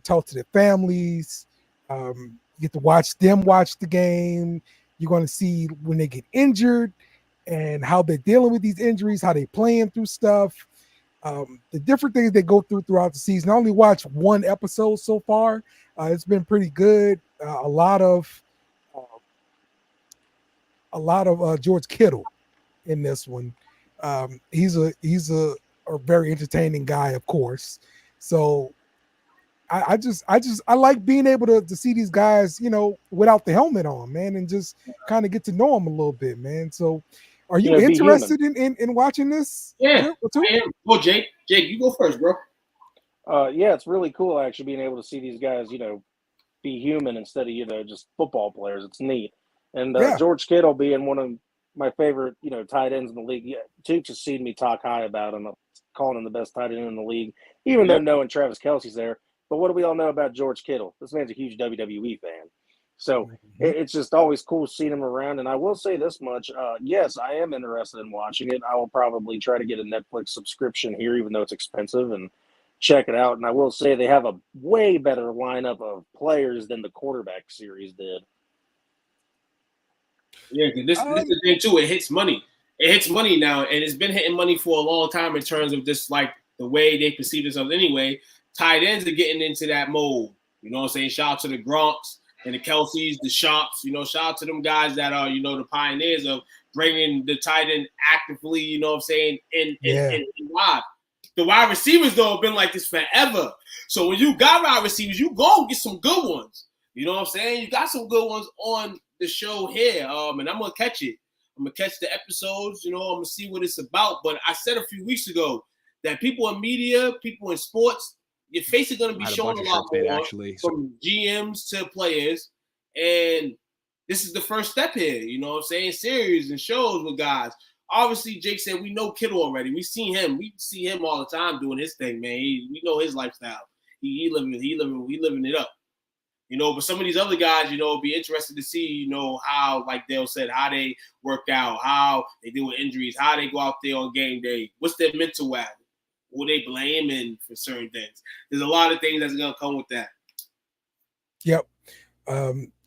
Speaker 2: talk to their families. You get to watch them watch the game. You're going to see when they get injured and how they're dealing with these injuries, how they're playing through stuff, the different things they go throughout the season. I only watched one episode so far. It's been pretty good. A lot of George Kittle in this one. He's a very entertaining guy, of course. So I like being able to see these guys, without the helmet on, man, and just kind of get to know them a little bit, man. So are you interested in watching this?
Speaker 3: Yeah. I am. Well, Jake, you go first, bro.
Speaker 4: Yeah, it's really cool actually being able to see these guys, be human instead of, just football players. It's neat. And George Kittle being one of my favorite, tight ends in the league. Yeah, Tooks has seen me talk high about him, calling him the best tight end in the league, even though knowing Travis Kelce's there. But what do we all know about George Kittle? This man's a huge WWE fan. So it's just always cool seeing him around. And I will say this much. Yes, I am interested in watching it. I will probably try to get a Netflix subscription here, even though it's expensive, and check it out. And I will say they have a way better lineup of players than the quarterback series did.
Speaker 3: Yeah, because this is the thing, too. It hits money. It hits money now, and it's been hitting money for a long time in terms of just, like, the way they perceive themselves anyway. Tight ends are getting into that mode. You know what I'm saying? Shout out to the Gronks and the Kelce's, the Sharps. Shout out to them guys that are, the pioneers of bringing the tight end actively, you know what I'm saying, in wide. The wide receivers, though, have been like this forever. So when you got wide receivers, you go get some good ones. You know what I'm saying? You got some good ones on the show here, and I'm going to catch it. I'm going to catch the episodes, I'm going to see what it's about. But I said a few weeks ago that people in media, people in sports, your face is going to be shown a lot more from GMs to players. And this is the first step here, you know what I'm saying? Series and shows with guys. Obviously, Jake said we know Kittle already. We see him. We see him all the time doing his thing, man. We know his lifestyle. He living it up. But some of these other guys, it'll be interested to see, how, like Dale said, how they work out, how they deal with injuries, how they go out there on game day. What's their mental at? Will they blame in for certain things? There's a lot of things that's going to come with that.
Speaker 2: Yep.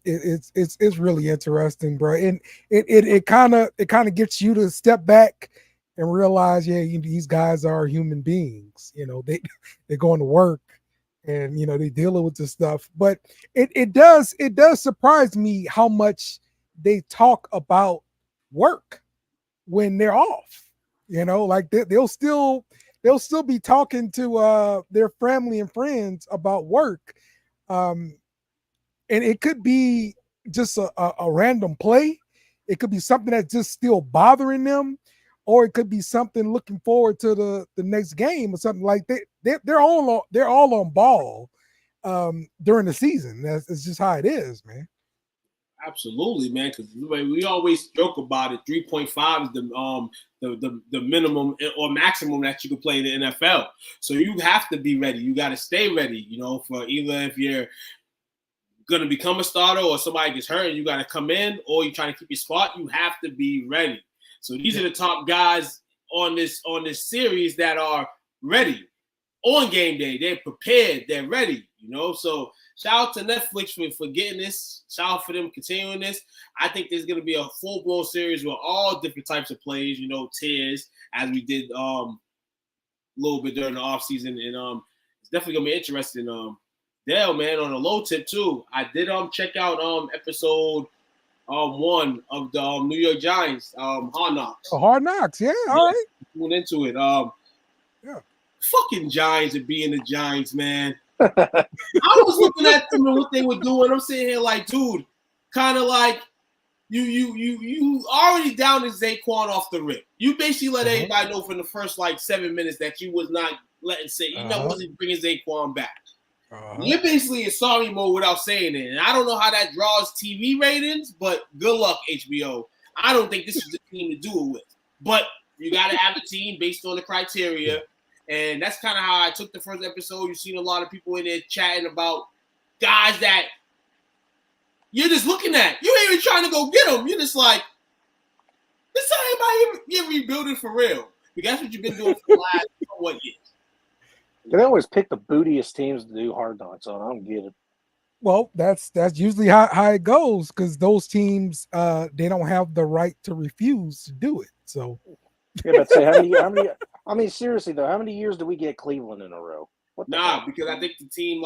Speaker 2: It's really interesting, bro, and it kind of gets you to step back and realize, yeah, these guys are human beings. They're going to work, and they dealing with this stuff. But it does surprise me how much they talk about work when they're off. Like they'll still be talking to their family and friends about work. Um, and it could be just a random play. It could be something that's just still bothering them, or it could be something looking forward to the next game or something like that. They're all on ball during the season. That's just how it is, man.
Speaker 3: Absolutely, man. Because we always joke about it. 3.5 is the minimum or maximum that you can play in the NFL. So you have to be ready. You got to stay ready. For either if you're gonna become a starter or somebody gets hurt and you got to come in, or you're trying to keep your spot. You have to be ready. So these are the top guys on this series that are ready on game day. They're prepared. They're ready. So shout out to Netflix for getting this. Shout out for them continuing this. I think there's going to be a full-blown series with all different types of plays, tiers, as we did a little bit during the offseason. And it's definitely going to be interesting. Dale, man, on a low tip, too, I did check out episode 1 of the New York Giants, Hard Knocks.
Speaker 2: Oh, Hard Knocks, yeah, all right.
Speaker 3: Went into it.
Speaker 2: Yeah.
Speaker 3: Fucking Giants and being the Giants, man. I was looking at them and what they were doing. I'm sitting here like, dude, kind of like you already down to Saquon off the rip. You basically let everybody know from the first 7 minutes that you was not letting wasn't bringing Saquon back. You're basically in sorry mode without saying it, and I don't know how that draws TV ratings, but good luck, HBO. I don't think this is the team to do it with, but you got to have a team based on the criteria. And that's kind of how I took the first episode. You've seen a lot of people in there chatting about guys that you're just looking at. You ain't even trying to go get them. You're just like, this time you're rebuilding for real. Because that's what you've been doing for the last years.
Speaker 4: They always pick the bootiest teams to do Hard Knocks on. I don't get it.
Speaker 2: Well, that's usually how it goes, because those teams they don't have the right to refuse to do it. So
Speaker 4: yeah, but say how many? I mean, seriously though, how many years do we get Cleveland in a row?
Speaker 3: Because I think the team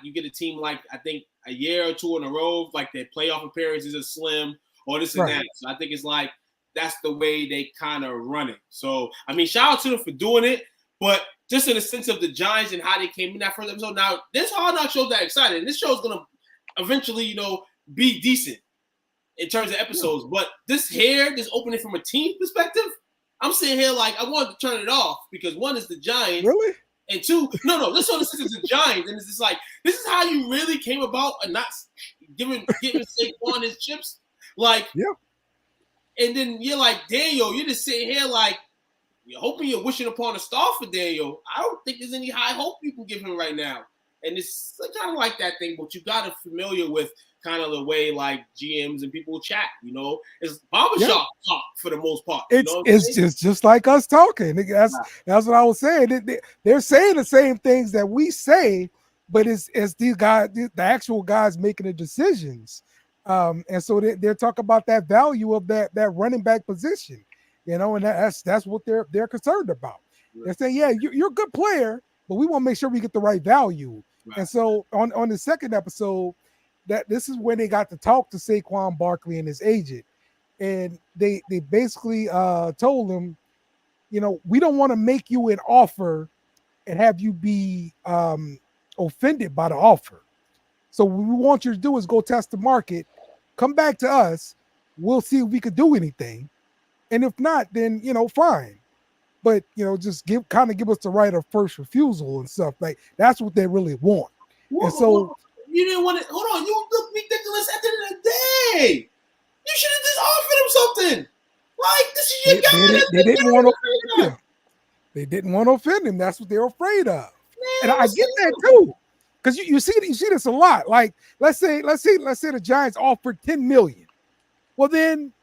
Speaker 3: you get a team I think a year or two in a row, their playoff appearances are slim or this and that. So I think it's that's the way they kind of run it. So I mean, shout out to them for doing it, but just in the sense of the Giants and how they came in that first episode. Now this Hard Knock show that excited, and this show is gonna eventually be decent in terms of episodes. But this opening from a team perspective, I'm sitting here I wanted to turn it off because one is the Giants.
Speaker 2: Really?
Speaker 3: And two, no, this one is the Giants. And it's just this is how you really came about and not giving Saquon his chips.
Speaker 2: Yeah.
Speaker 3: And then you're like, Daniel, you're just sitting here you're hoping you're wishing upon a star for Daniel. I don't think there's any high hope you can give him right now. And it's kind of like that thing, but you got to familiar with kind of the way GMs and people chat, it's barbershop talk for the most part.
Speaker 2: It's just like us talking. That's what I was saying. They're saying the same things that we say, but it's these guys, the actual guys making the decisions. And so they're talking about that value of that running back position, and that's what they're concerned about. Right. They're saying, yeah, you're a good player, but we want to make sure we get the right value. Right. And so on the second episode, that this is when they got to talk to Saquon Barkley and his agent, and they basically told him, we don't want to make you an offer and have you be offended by the offer. So what we want you to do is go test the market, come back to us, we'll see if we could do anything, and if not, then fine. But just give us the right of first refusal and stuff. That's what they really want. And so.
Speaker 3: You didn't want to. Hold on, you look ridiculous at the end of the day. You should have just offered him something. This is your guy.
Speaker 2: They didn't want to offend him. They didn't want to offend him. That's what they're afraid of. And I get that too, because you see this a lot. Let's say the Giants offered $10 million. Well, then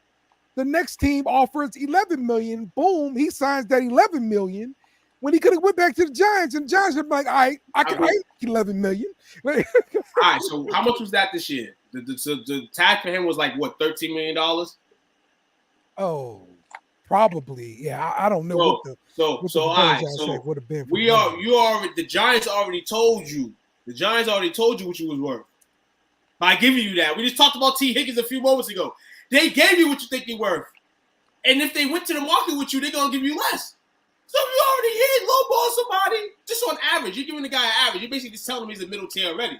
Speaker 2: the next team offers $11 million. Boom, he signs that $11 million. when he could have went back to the Giants, and the Giants would be like, all right, I make 11 million.
Speaker 3: All right, so how much was that this year? The tag for him was like what, $13 million?
Speaker 2: Oh, probably. Yeah, I don't know what the
Speaker 3: all right, so
Speaker 2: would have been.
Speaker 3: The Giants already told you. The Giants already told you what you was worth by giving you that. We just talked about T. Higgins a few moments ago. They gave you what you think you're worth. And if they went to the market with you, they're going to give you less. So if you already hit lowball somebody, just on average, you're giving the guy an average. You're basically just telling him he's a middle tier already.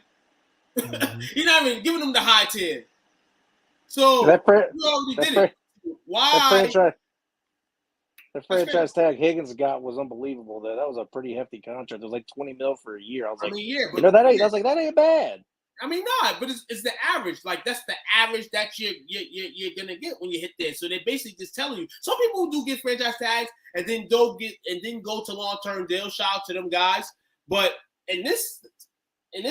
Speaker 3: Mm-hmm. You're not even giving him the high tier. So you already did it. Why?
Speaker 4: The franchise tag Higgins got was unbelievable. That was a pretty hefty contract. It was like $20 million for a year. I was like, that ain't bad.
Speaker 3: I mean, not, but it's the average. Like that's the average that you're gonna get when you hit there. So they're basically just telling you. Some people do get franchise tags and then go to long-term deals. Shout out to them guys. But in this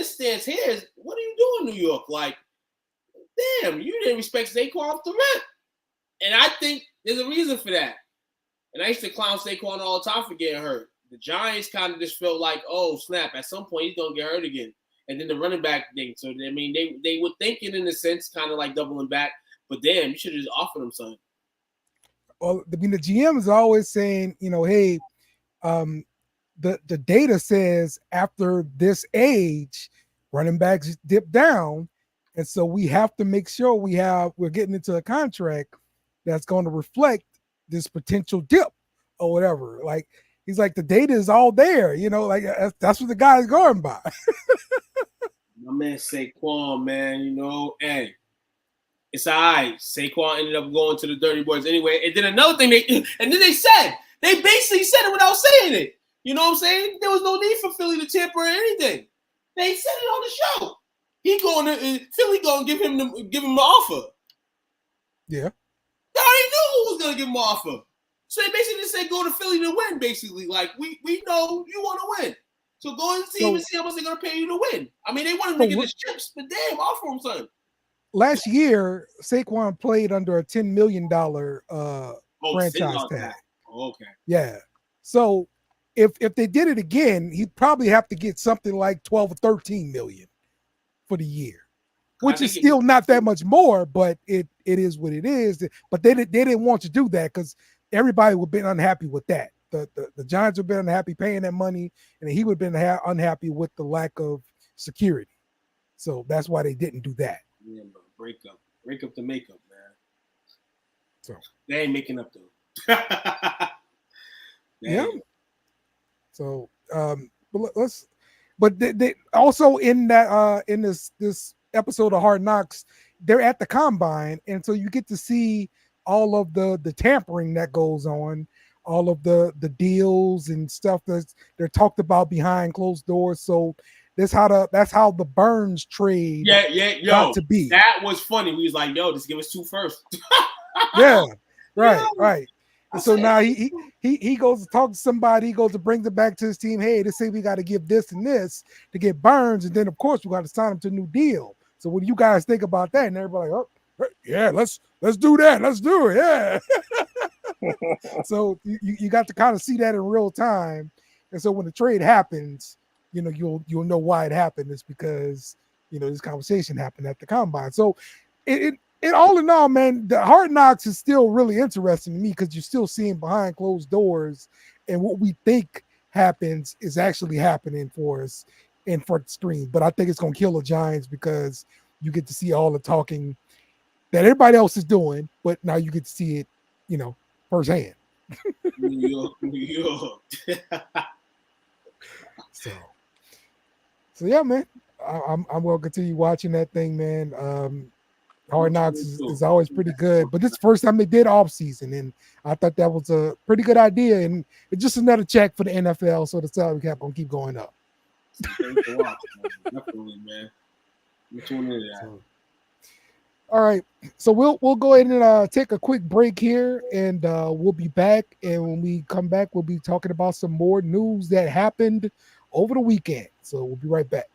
Speaker 3: stance here, what are you doing, New York? Like, damn, you didn't respect Saquon off the rip. And I think there's a reason for that. And I used to clown Saquon all the time for getting hurt. The Giants kind of just felt like, oh, snap, at some point he's going to get hurt again. And then the running back thing. So, I mean, they were thinking in a sense, kind of like doubling back. But damn, you should have just offered him something.
Speaker 2: Well, I mean, the GM is always saying, hey, the data says after this age, running backs dip down. And so we have to make sure we're getting into a contract that's going to reflect this potential dip or whatever. Like, he's like, the data is all there, like that's what the guy's going by.
Speaker 3: My man Saquon, man, hey, it's all right. Saquon ended up going to the Dirty Boys anyway. And then another thing, they basically said it without saying it. You know what I'm saying? There was no need for Philly to tamper or anything. They said it on the show. Philly going to give him the offer.
Speaker 2: Yeah.
Speaker 3: They already knew who was going to give him an offer. So they basically just said go to Philly to win, basically. Like, we know you want to win. So go and see how much they're going to pay you to win. I mean, they want him to get his chips, but damn, offer him something.
Speaker 2: Last year, Saquon played under a $10 million franchise tag.
Speaker 3: Oh, okay.
Speaker 2: Yeah. So if they did it again, he'd probably have to get something like 12 or 13 million for the year, which is still not that much more, but it is what it is. But they didn't want to do that because everybody would have been unhappy with that. The Giants would have been unhappy paying that money, and he would have been unhappy with the lack of security. So that's why they didn't do that.
Speaker 3: Yeah, bro. Break up the makeup, man.
Speaker 2: So
Speaker 3: they ain't making up though.
Speaker 2: Yeah. So but they also in that in this episode of Hard Knocks, they're at the combine, and so you get to see all of the tampering that goes on, all of the deals and stuff they're talked about behind closed doors. So that's how the Burns trade got to be.
Speaker 3: That was funny. We was like, yo, just give us 2 first.
Speaker 2: Yeah, right. And so now he goes to talk to somebody, he goes to bring them back to his team. Hey, they say we got to give this and this to get Burns, and then of course we got to sign him to a new deal. So what do you guys think about that? And everybody like, oh yeah, let's do that. Let's do it. Yeah. So you got to kind of see that in real time. And so when the trade happens, you'll know why it happened. It's because this conversation happened at the combine. So it all in all, man, the Hard Knocks is still really interesting to me because you're still seeing behind closed doors, and what we think happens is actually happening for us in front of the screen. But I think it's going to kill the Giants because you get to see all the talking that everybody else is doing, but now you get to see it, firsthand.
Speaker 3: New York.
Speaker 2: So yeah, man, I'm going to continue watching that thing, man. Hard Knocks is always pretty good, but this is the first time they did Offseason, and I thought that was a pretty good idea, and it's just another check for the NFL, so the salary cap gonna keep going up.
Speaker 3: Definitely, man.
Speaker 2: All right, so we'll go ahead and take a quick break here, and we'll be back. And when we come back, we'll be talking about some more news that happened over the weekend. So we'll be right back.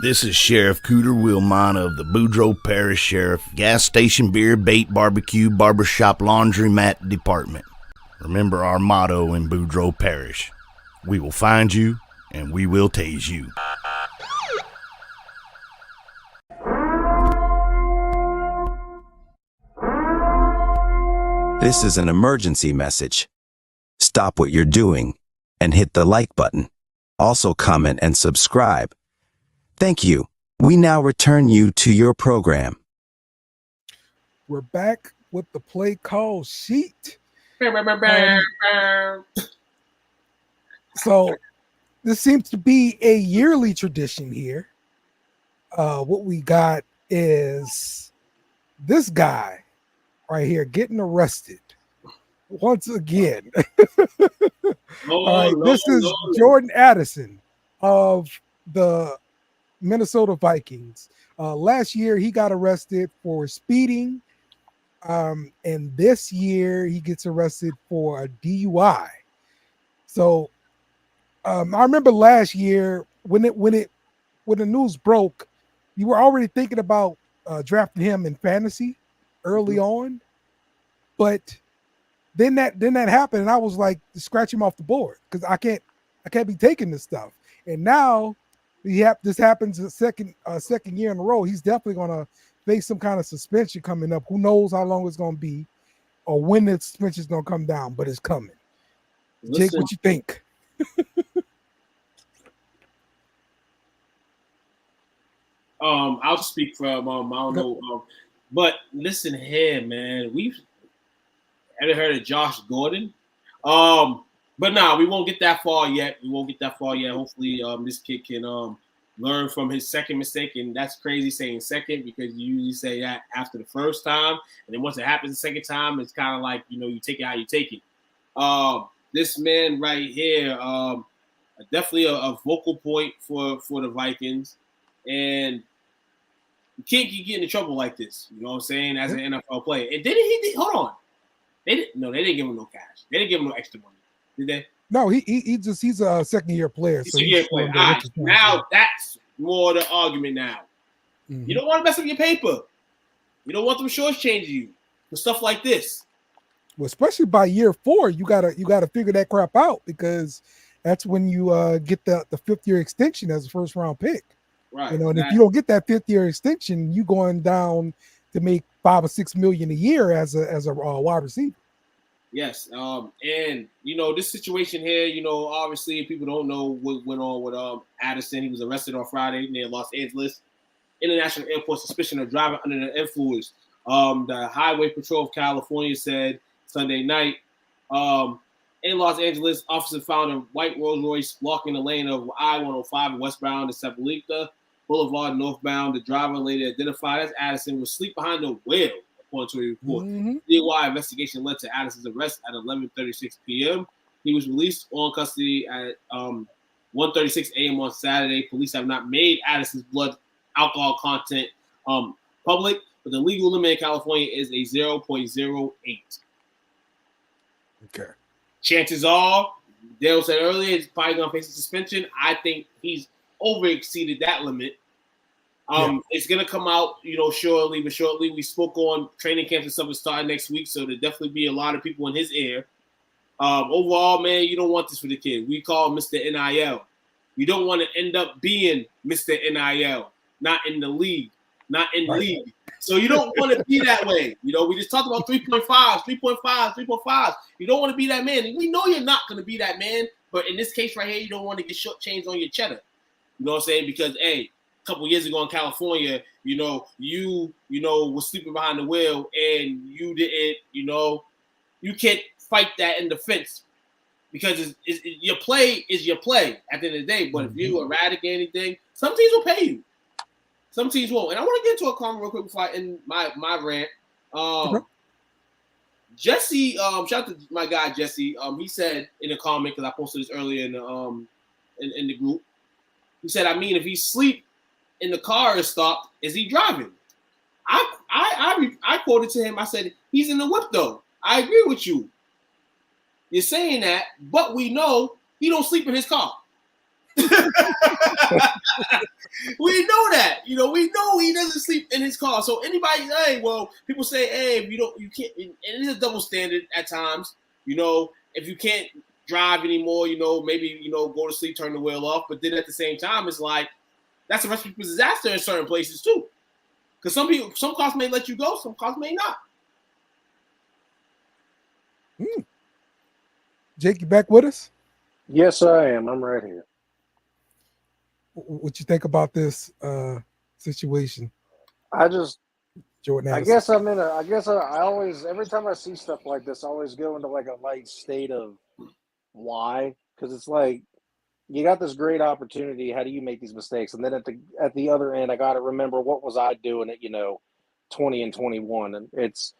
Speaker 1: This is Sheriff Cooter Wilmot of the Boudreaux Parish Sheriff Gas Station Beer, Bait, Barbecue, Barbershop, Laundromat Department. Remember our motto in Boudreaux Parish: we will find you and we will tase you.
Speaker 5: This is an emergency message. Stop what you're doing and hit the like button. Also comment and subscribe. Thank you. We now return you to your program.
Speaker 2: We're back with the play call sheet. So this seems to be a yearly tradition here. What we got is this guy right here getting arrested once again. All right, this is Jordan Addison of the Minnesota Vikings. Last year he got arrested for speeding, and this year he gets arrested for a DUI. So I remember last year when the news broke, you were already thinking about drafting him in fantasy early on, but then that happened, and I was like, scratch him off the board because I can't be taking this stuff. And now this happens the second year in a row. He's definitely gonna face some kind of suspension coming up. Who knows how long it's gonna be or when the suspension is gonna come down, but it's coming.
Speaker 3: Listen,
Speaker 2: Jake, what you think?
Speaker 3: I'll speak from I don't know, but listen here, man. We've ever heard of Josh Gordon? But nah, we won't get that far yet. Hopefully, this kid can learn from his second mistake, and that's crazy saying second because you usually say that after the first time, and then once it happens the second time, it's kind of like you take it how you take it. This man right here, definitely a vocal point for the Vikings, and you can't keep getting in trouble like this. You know what I'm saying? As an NFL player, and hold on. They didn't give him no cash. They didn't give him no extra money, did they?
Speaker 2: No, he's a second year player.
Speaker 3: He's a year player. All right, now that's more the argument. Now you don't want to mess up your paper. You don't want them shortchanging you for stuff like this.
Speaker 2: Well, especially by year 4, you gotta figure that crap out because that's when you get the 5th year extension as a first round pick.
Speaker 3: Right.
Speaker 2: And if you don't get that 5th year extension, you going down to make $5 or $6 million a year as a wide receiver.
Speaker 3: Yes, and this situation here, obviously people don't know what went on with Addison. He was arrested on Friday near Los Angeles International Airport, suspicion of driving under the influence. The Highway Patrol of California said Sunday night, in Los Angeles, officers found a white Rolls Royce blocking the lane of I-105 westbound to Sepulveda Boulevard northbound. The driver, later identified as Addison, was asleep behind the wheel, according to a report. DUI investigation led to Addison's arrest at 11:36 p.m. He was released on custody at 1:36 a.m. on Saturday. Police have not made Addison's blood alcohol content public, but the legal limit in California is a 0.08.
Speaker 2: Okay. Chances
Speaker 3: are, Dale said earlier, he's probably going to face a suspension. I think he's over exceeded that limit. It's going to come out, shortly. But shortly, we spoke on training camps and stuff is starting next week, so there'll definitely be a lot of people in his ear. Overall, man, you don't want this for the kid. We call him Mr. NIL. You don't want to end up being Mr. NIL, not in the league, not in league. So you don't want to be that way. We just talked about 3.5. You don't want to be that man. And we know you're not going to be that man. But in this case right here, you don't want to get shortchanged on your cheddar. You know what I'm saying? Because, a couple years ago in California, you was sleeping behind the wheel and you didn't, you can't fight that in defense because your play is your play at the end of the day. But if you eradicate anything, some teams will pay you. Some teams won't. And I want to get into a comment real quick before I end my rant. Jesse, shout out to my guy Jesse. He said in a comment, because I posted this earlier in the group. He said, if he's asleep and the car is stopped, is he driving? I quoted to him. I said, he's in the whip though. I agree with you. You're saying that, but we know he don't sleep in his car. We know that. We know he doesn't sleep in his car. So anybody, people say, hey, you can't. And it is a double standard at times. If you can't drive anymore, maybe go to sleep, turn the wheel off. But then at the same time, it's like that's a recipe for disaster in certain places too. Because some cars may let you go, some cars may not.
Speaker 2: Jake, you back with us?
Speaker 4: Yes, I am. I'm right here.
Speaker 2: What you think about this situation?
Speaker 4: Jordan Addison. I always, every time I see stuff like this, I always go into like a light state of why, because it's like you got this great opportunity. How do you make these mistakes? And then at the other end, I got to remember what was I doing at 20 and 21, and it's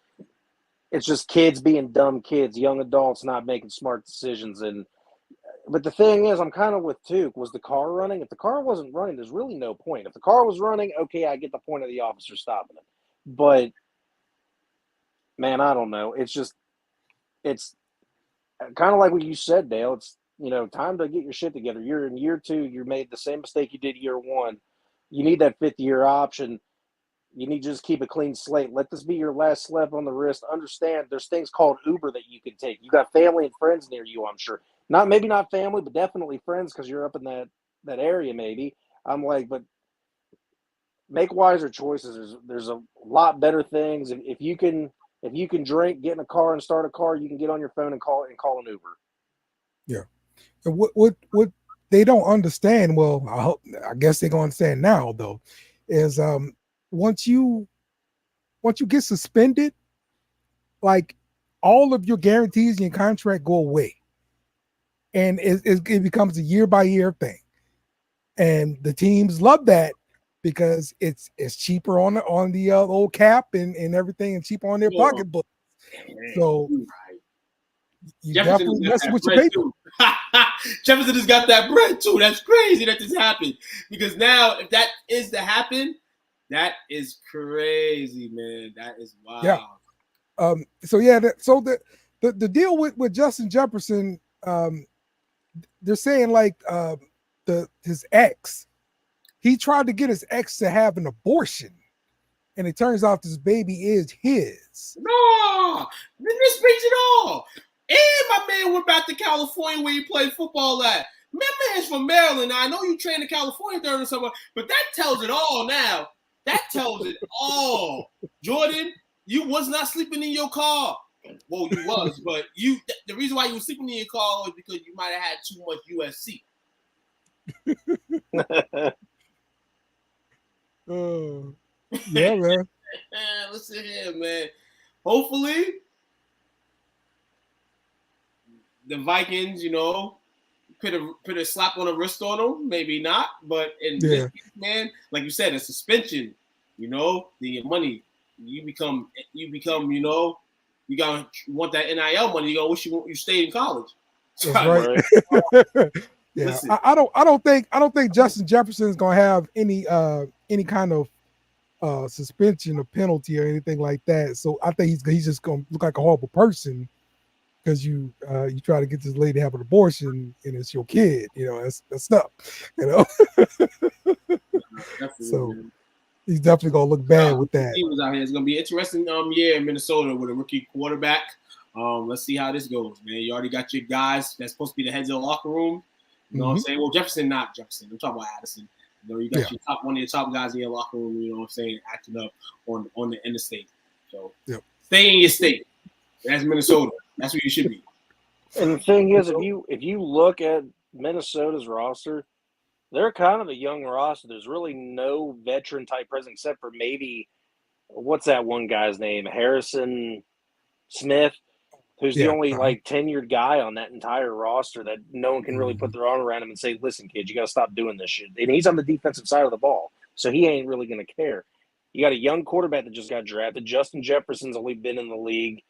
Speaker 4: just kids being dumb kids, young adults not making smart decisions. But the thing is, I'm kind of with Tuke. Was the car running? If the car wasn't running, there's really no point. If the car was running, okay, I get the point of the officer stopping it. But man, I don't know. It's kind of like what you said, Dale. It's time to get your shit together. You're in year 2. You made the same mistake you did year 1. You need that 5th-year option. You need to just keep a clean slate. Let this be your last slap on the wrist. Understand there's things called Uber that you can take. You got family and friends near you, I'm sure. Maybe not family, but definitely friends because you're up in that area maybe. I'm like, but make wiser choices. There's a lot better things. If you can drink, get in a car and start a car, you can get on your phone and call an Uber.
Speaker 2: Yeah. And what they don't understand, well, I guess they're gonna understand now though, is once you get suspended, like all of your guarantees in your contract go away. And it becomes a year by year thing. And the teams love that because it's cheaper on the old cap and everything, and cheaper on their pocketbook. So you definitely mess with your paper.
Speaker 3: Jefferson has got that bread too. That's crazy that this happened. Because now, if that is to happen, that is crazy, man. That is wild.
Speaker 2: Yeah. The deal with Justin Jefferson, they're saying like his ex, he tried to get his ex to have an abortion, and it turns out this baby is his.
Speaker 3: No, this brings it all. And my man went back to California where he played football at. My man's from Maryland. Now, I know you trained in California during the summer, but that tells it all now. That tells it all. Jordan, you was not sleeping in your car. Well, you was, but the reason why you were sleeping in your car was because you might have had too much USC.
Speaker 2: Yeah, man.
Speaker 3: Listen here, man. Hopefully, the Vikings, put a slap on the wrist on them. Maybe not, but this case, man, like you said, a suspension. The money. You become. You gotta want that NIL money. You gonna wish you stayed in college.
Speaker 2: That's right. Yeah, I don't think Justin Jefferson is gonna have any kind of suspension or penalty or anything like that. So I think he's just gonna look like a horrible person because you try to get this lady to have an abortion and it's your kid. That's up. So he's definitely gonna look bad with that.
Speaker 3: He was out here. It's gonna be an interesting year in Minnesota with a rookie quarterback. Let's see how this goes, man. You already got your guys that's supposed to be the heads of the locker room. You know what I'm saying? Well, not Jefferson. I'm talking about Addison. You got one of your top guys in your locker room, you know what I'm saying, acting up on the interstate. So stay in your state. That's Minnesota. That's where you should be.
Speaker 4: And the thing is, if you look at Minnesota's roster, they're kind of a young roster. There's really no veteran type presence except for maybe what's that one guy's name? Harrison Smith, who's the only tenured guy on that entire roster that no one can really put their arm around him and say, listen, kid, you got to stop doing this shit. And he's on the defensive side of the ball, so he ain't really going to care. You got a young quarterback that just got drafted. Justin Jefferson's only been in the league,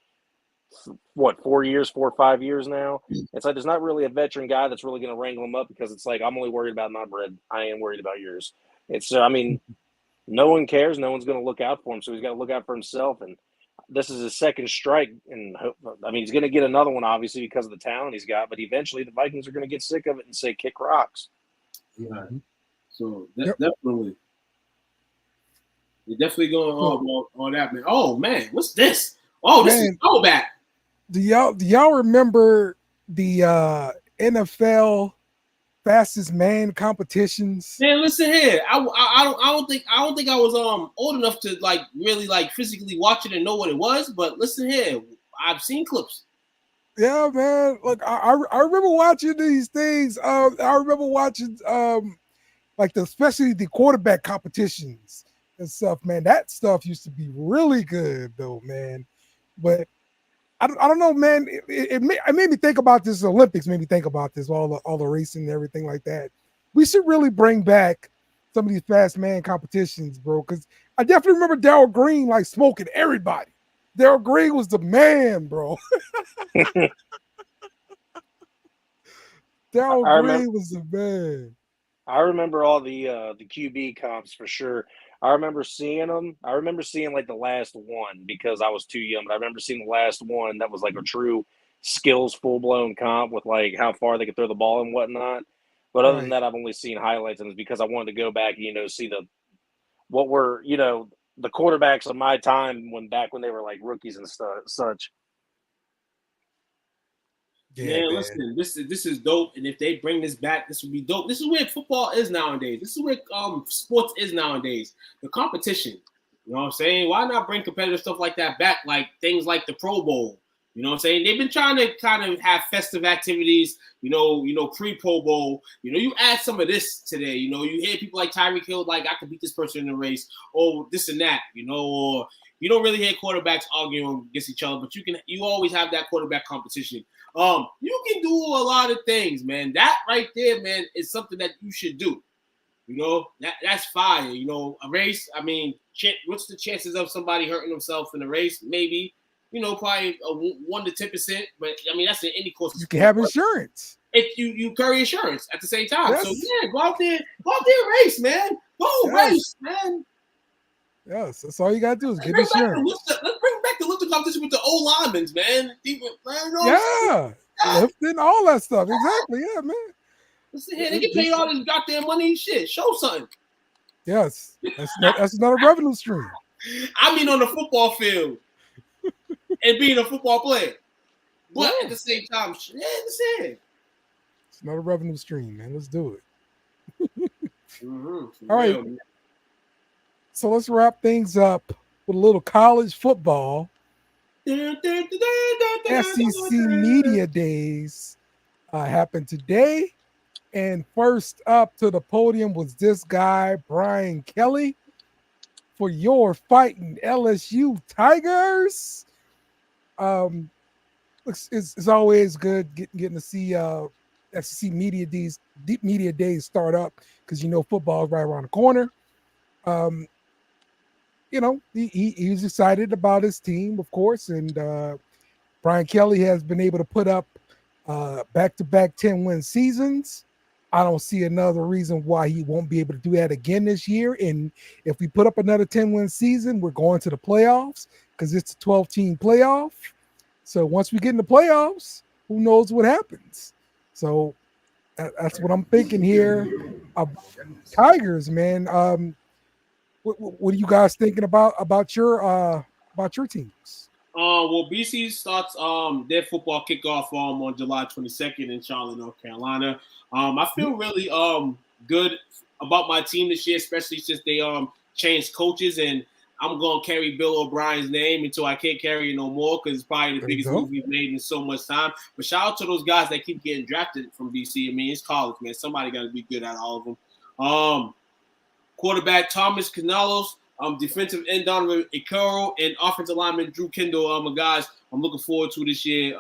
Speaker 4: 4 or 5 years now? It's like there's not really a veteran guy that's really going to wrangle him up because it's like, I'm only worried about my bread. I ain't worried about yours. No one cares. No one's going to look out for him, so he's got to look out for himself. And this is his second strike, and he's going to get another one, obviously, because of the talent he's got. But eventually, the Vikings are going to get sick of it and say, "Kick rocks."
Speaker 3: Right.
Speaker 2: Mhm.
Speaker 3: So
Speaker 2: Yep.
Speaker 3: definitely, you're definitely going
Speaker 2: So,
Speaker 3: on that, man. Oh man, what's this? Oh, this is
Speaker 2: man,
Speaker 3: throwback.
Speaker 2: do y'all remember the NFL fastest man competitions?
Speaker 3: Man, listen here. I don't think I was old enough to like really like physically watch it and know what it was. But listen here, I've seen clips.
Speaker 2: Yeah, man. Look, I remember watching these things. I remember watching like especially the quarterback competitions and stuff. Man, that stuff used to be really good though, man. But I don't know, man. It made me think about this. Olympics made me think about this. All the racing and everything like that. We should really bring back some of these fast man competitions, bro. Because I definitely remember Darryl Green like smoking everybody. Darryl Green was the man, bro. Darryl
Speaker 4: I remember.
Speaker 2: Green was the man.
Speaker 4: I remember all the QB comps for sure. I remember seeing them. I remember seeing like the last one because I was too young, but I remember seeing the last one that was like a true skills full blown comp with like how far they could throw the ball and whatnot. But other than
Speaker 2: Right.
Speaker 4: that, I've only seen highlights, and it's because I wanted to go back and see the what were the quarterbacks of my time back when they were like rookies and stuff such.
Speaker 2: Yeah,
Speaker 3: Man,
Speaker 2: man.
Speaker 3: listen, this is dope, and if they bring this back, this would be dope. This is where football is nowadays. This is where sports is nowadays. The competition. You know what I'm saying? Why not bring competitive stuff like that back, like things like the Pro Bowl? You know what I'm saying? They've been trying to kind of have festive activities, pre-Pro Bowl. You add some of this today. You hear people like Tyreek Hill, like I could beat this person in a race, or this and that, or you don't really hear quarterbacks arguing against each other, but you always have that quarterback competition. You can do a lot of things, man. That right there, man, is something that you should do. That's fire. A race. I mean, what's the chances of somebody hurting themselves in a race? Maybe, probably 1 to 10%. But I mean, that's in any course of
Speaker 2: You can
Speaker 3: sport.
Speaker 2: have insurance.
Speaker 3: If you carry insurance at the same time, so
Speaker 2: Yes.
Speaker 3: yeah, go out there, and race, man. Go
Speaker 2: Yes.
Speaker 3: race, man.
Speaker 2: Yes. That's all you gotta do is get
Speaker 3: Let's
Speaker 2: insurance.
Speaker 3: bring back the lifting competition with the old linemen, man.
Speaker 2: Yeah. Lifting, all that stuff. Exactly. Yeah, man.
Speaker 3: Listen here, they get paid all this goddamn money. Shit, show something.
Speaker 2: Yes. That's another revenue stream.
Speaker 3: I mean, on the football field and being a football player, but
Speaker 2: Yeah.
Speaker 3: at the same time,
Speaker 2: It's another revenue stream, man. Let's do it.
Speaker 3: Mm-hmm.
Speaker 2: All right. So let's wrap things up with a little college football. SEC Media Days happened today. And first up to the podium was this guy, Brian Kelly, for your fighting LSU Tigers. It's always good getting to see SEC Media Days start up because football is right around the corner. He's excited about his team, of course, and Brian Kelly has been able to put up back-to-back 10-win seasons. I don't see another reason why he won't be able to do that again this year. And if we put up another 10-win season, we're going to the playoffs because it's a 12-team playoff. So once we get in the playoffs, who knows what happens? So that's what I'm thinking here. Tigers, man. What are you guys thinking about your teams?
Speaker 3: Well, BC starts their football kickoff on July 22nd in Charlotte, North Carolina. I feel really good about my team this year, especially since they changed coaches, and I'm gonna carry Bill O'Brien's name until I can't carry it no more because it's probably the biggest move we've made in so much time. But shout out to those guys that keep getting drafted from BC. I mean, it's college, man. Somebody got to be good at all of them. Quarterback Thomas Canales. Defensive end Donovan Ikaro, and offensive lineman Drew Kendall. Guys, I'm looking forward to this year.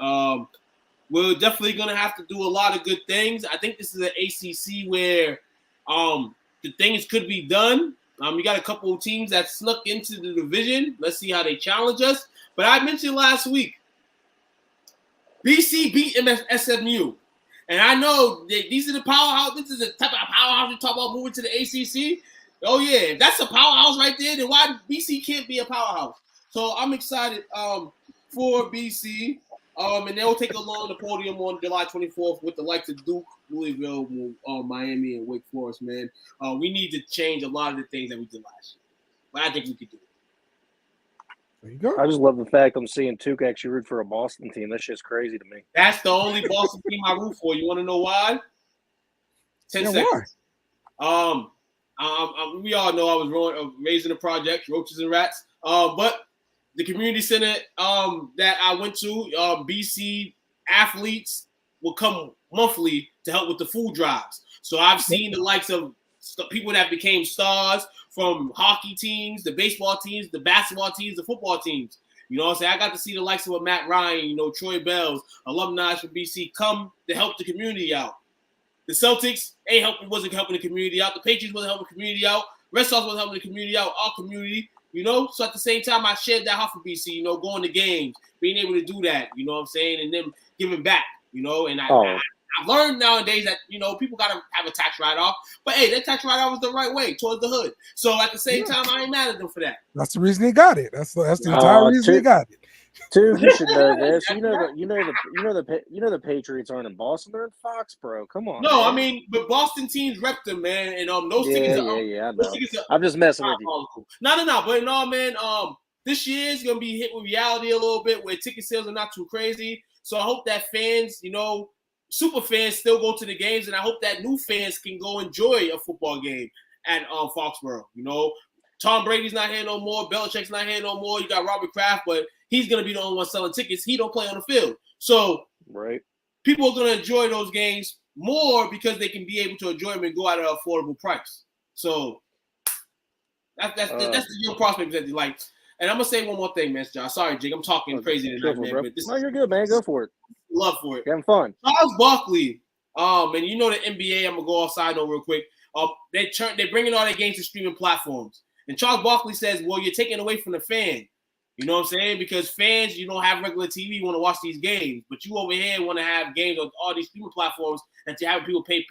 Speaker 3: We're definitely gonna have to do a lot of good things. I think this is an ACC where the things could be done. You got a couple of teams that snuck into the division. Let's see how they challenge us. But I mentioned last week, BC beat SMU. And I know that these are the powerhouse. This is the type of powerhouse we talk about moving to the ACC. Oh, yeah. If that's a powerhouse right there, then why BC can't be a powerhouse? So I'm excited for BC. And they'll take along the podium on July 24th with the likes of Duke, Louisville, Miami, and Wake Forest, man. We need to change a lot of the things that we did last year. But I think we could do it.
Speaker 2: There you go.
Speaker 4: I just love the fact I'm seeing Tuke actually root for a Boston team. That shit's crazy to me.
Speaker 3: That's the only Boston team I root for. You want to know why? 10 seconds. Why? We all know I was raised in the project, roaches and rats. But the community center that I went to, BC athletes will come monthly to help with the food drives. So I've seen the likes of people that became stars from hockey teams, the baseball teams, the basketball teams, the football teams. You know what I'm saying? I got to see the likes of Matt Ryan, Troy Bells, alumni from BC come to help the community out. The Celtics wasn't helping the community out. The Patriots wasn't helping the community out. Red Sox wasn't helping the community out. Our community, So at the same time, I shared that heart for BC, going to games, being able to do that, you know what I'm saying, and then giving back, and I've learned nowadays that, people got to have a tax write-off. But, hey, that tax write-off was the right way towards the hood. So at the same time, I ain't mad at them for that.
Speaker 2: That's the reason he got it. That's the entire reason he got it.
Speaker 4: You should know this. The Patriots aren't in Boston; they're in Foxborough. Come on.
Speaker 3: No,
Speaker 4: man.
Speaker 3: I mean, but Boston teams rep them, man, and those tickets are.
Speaker 4: I know. I'm just messing with you.
Speaker 3: No, but no, man. This year is gonna be hit with reality a little bit, where ticket sales are not too crazy. So I hope that fans, super fans, still go to the games, and I hope that new fans can go enjoy a football game at Foxborough. Tom Brady's not here no more. Belichick's not here no more. You got Robert Kraft, but he's going to be the only one selling tickets. He don't play on the field. So people are going to enjoy those games more because they can be able to enjoy them and go at an affordable price. So that's the young prospect that they like. And I'm going to say one more thing, man, John. Sorry, Jake. I'm talking crazy tonight, man. But
Speaker 4: you're good, man. Go for it.
Speaker 3: Love for it.
Speaker 4: You're having fun.
Speaker 3: Charles Barkley, and the NBA, I'm going to go offside note real quick. They're bringing all their games to streaming platforms. And Charles Barkley says, well, you're taking away from the fan. You know what I'm saying? Because fans, you don't have regular TV, you want to watch these games. But you over here want to have games on all these streaming platforms that you have people pay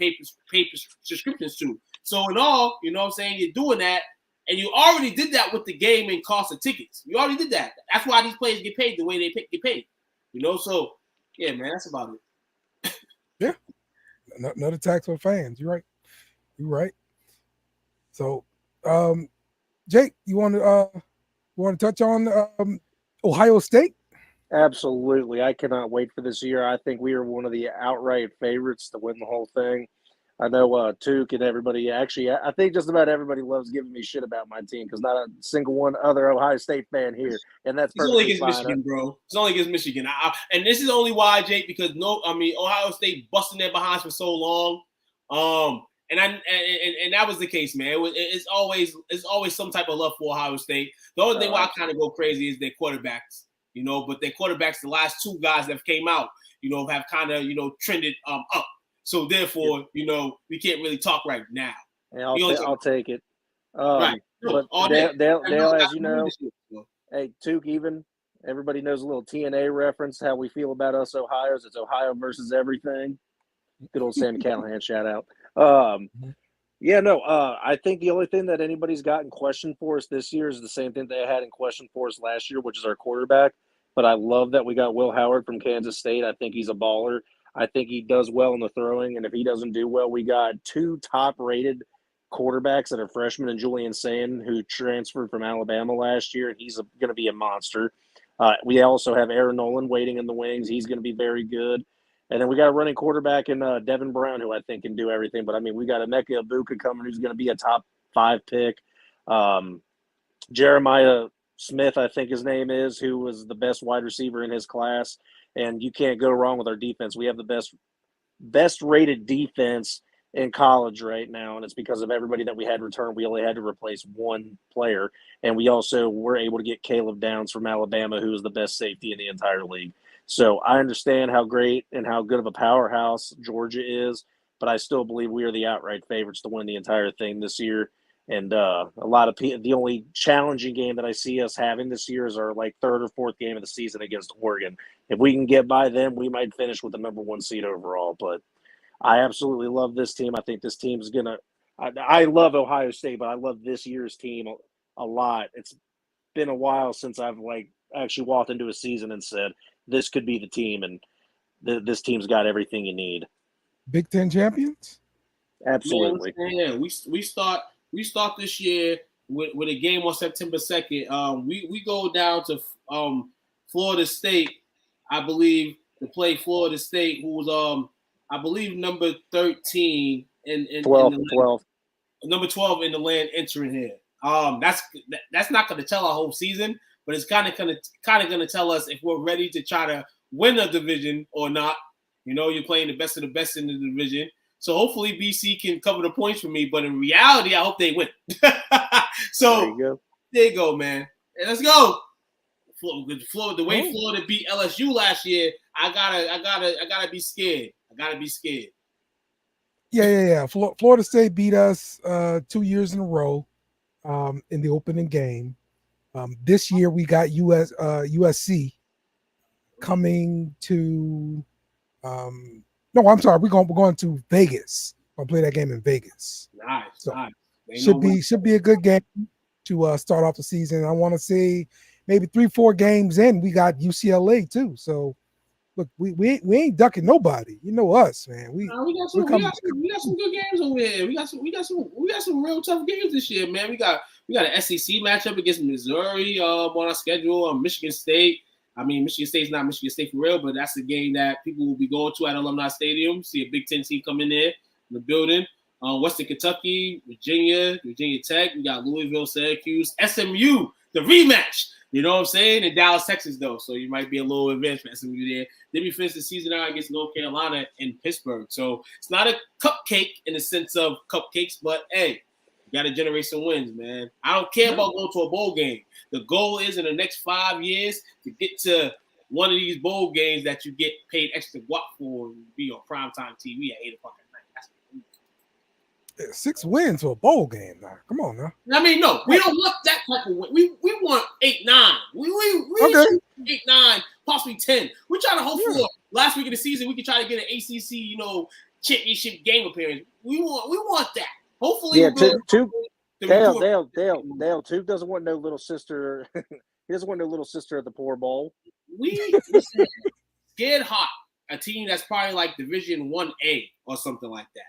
Speaker 3: subscriptions to. So in all, you know what I'm saying, you're doing that. And you already did that with the game and cost of tickets. You already did that. That's why these players get paid the way they get paid. So, yeah, man, that's about it.
Speaker 2: Yeah. Another tax on fans. You're right. So, Jake, you want to touch on Ohio State?
Speaker 4: Absolutely. I cannot wait for this year. I think we are one of the outright favorites to win the whole thing. I know Tuke and everybody, actually, I think just about everybody loves giving me shit about my team because not a single one other Ohio State fan here. And that's
Speaker 3: it's only against Michigan, bro. It's only against Michigan. And this is only why, Jake, because Ohio State busting their behinds for so long. And that was the case, man. It's always some type of love for Ohio State. The only thing why I kind of go crazy is their quarterbacks, but their quarterbacks, the last two guys that came out, have kind of, trended up. So therefore, we can't really talk right now.
Speaker 4: Yeah, I'll take it.
Speaker 3: Right.
Speaker 4: But Dale, as you know, hey, Tuke, even everybody knows a little TNA reference, how we feel about us Ohio's. It's Ohio versus everything. Good old Sammy Callahan shout out. I think the only thing that anybody's got in question for us this year is the same thing they had in question for us last year, which is our quarterback. But I love that we got Will Howard from Kansas State. I think he's a baller. I think he does well in the throwing. And if he doesn't do well, we got two top-rated quarterbacks that are freshmen and Julian Sayin, who transferred from Alabama last year, and he's going to be a monster. We also have Aaron Nolan waiting in the wings. He's going to be very good. And then we got a running quarterback in Devin Brown, who I think can do everything. But, we got Emeka Ibuka coming, who's going to be a top 5 pick. Jeremiah Smith, I think his name is, who was the best wide receiver in his class. And you can't go wrong with our defense. We have the best rated defense in college right now, and it's because of everybody that we had return. We only had to replace one player, and we also were able to get Caleb Downs from Alabama, who is the best safety in the entire league. So I understand how great and how good of a powerhouse Georgia is, but I still believe we are the outright favorites to win the entire thing this year. And the only challenging game that I see us having this year is our third or fourth game of the season against Oregon. If we can get by them, we might finish with the number 1 seed overall. But I absolutely love this team. I think this team is I love Ohio State, but I love this year's team a lot. It's been a while since I've actually walked into a season and said, this could be the team, and this team's got everything you need.
Speaker 2: Big Ten champions?
Speaker 4: Absolutely.
Speaker 3: Yeah, we start this year with a game on September 2nd. We go down to Florida State, I believe, to play Florida State, who was I believe number 13 in
Speaker 4: 12.
Speaker 3: number 12 in the land entering here. That's not going to tell our whole season, but it's kind of going to tell us if we're ready to try to win a division or not. You know, you're playing the best of the best in the division. So hopefully BC can cover the points for me, but in reality, I hope they win. So there you go, man. And let's go. The way Florida beat LSU last year, I gotta be scared. I gotta be scared.
Speaker 2: Yeah. Florida State beat us 2 years in a row in the opening game. This year we got USC coming to. No, I'm sorry. We're going to Vegas. I'll play that game in Vegas.
Speaker 3: Nice.
Speaker 2: So
Speaker 3: Nice.
Speaker 2: should be a good game to start off the season. I want to see maybe 3-4 games in. We got UCLA too. So look, we ain't ducking nobody. You know us, man. We got some
Speaker 3: good games over here. We got some real tough games this year, man. We got an SEC matchup against Missouri on our schedule. Michigan State. I mean, Michigan State's not Michigan State for real, but that's the game that people will be going to at Alumni Stadium. See a Big Ten team come in there in the building. Western Kentucky, Virginia Tech. We got Louisville, Syracuse, SMU, the rematch. You know what I'm saying? In Dallas, Texas, though. So you might be a little advanced for SMU there. Then we finish the season out against North Carolina and Pittsburgh. So it's not a cupcake in the sense of cupcakes, but hey, you got to generate some wins, man. I don't care about going to a bowl game. The goal is in the next 5 years to get to one of these bowl games that you get paid extra guap for and be on primetime TV at 8 o'clock at night.
Speaker 2: That's 6 wins for a bowl game now. Come on now.
Speaker 3: I mean, no, we don't want that type of win. We want 8-9. We
Speaker 2: Okay.
Speaker 3: 8-9, possibly 10. We're trying to hope for last week of the season we can try to get an ACC, championship game appearance. We want that. Hopefully,
Speaker 4: Dale too doesn't want no little sister. He doesn't want no little sister at the poor bowl.
Speaker 3: We scared hot, a team that's probably like Division 1A or something like that.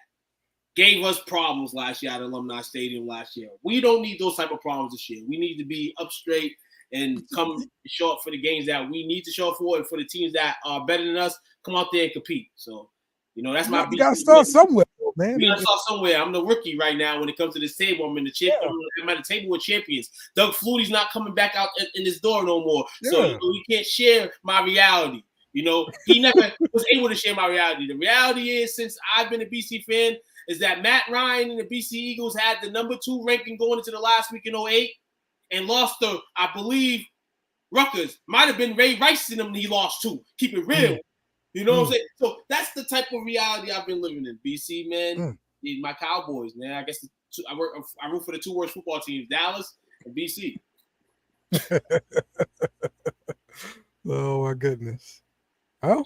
Speaker 3: Gave us problems last year at Alumni Stadium last year. We don't need those type of problems this year. We need to be up straight and come show up for the games that we need to show up for, and for the teams that are better than us, come out there and compete. So, that's my.
Speaker 2: You gotta start somewhere, man.
Speaker 3: We gotta start somewhere. I'm the rookie right now when it comes to this table. I'm in the I'm at the table with champions. Doug Flutie's not coming back out in this door no more. So we can't share my reality. He never was able to share my reality. The reality is, since I've been a BC fan, is that Matt Ryan and the BC Eagles had the number 2 ranking going into the last week in 2008 and lost to, I believe, Rutgers. Might have been Ray Rice in them he lost to. Keep it real. You know what I'm saying? So that's the type of reality I've been living in. BC, man, my Cowboys, man. I guess I root for the 2 worst football teams, Dallas and BC.
Speaker 2: Oh, my goodness. Well,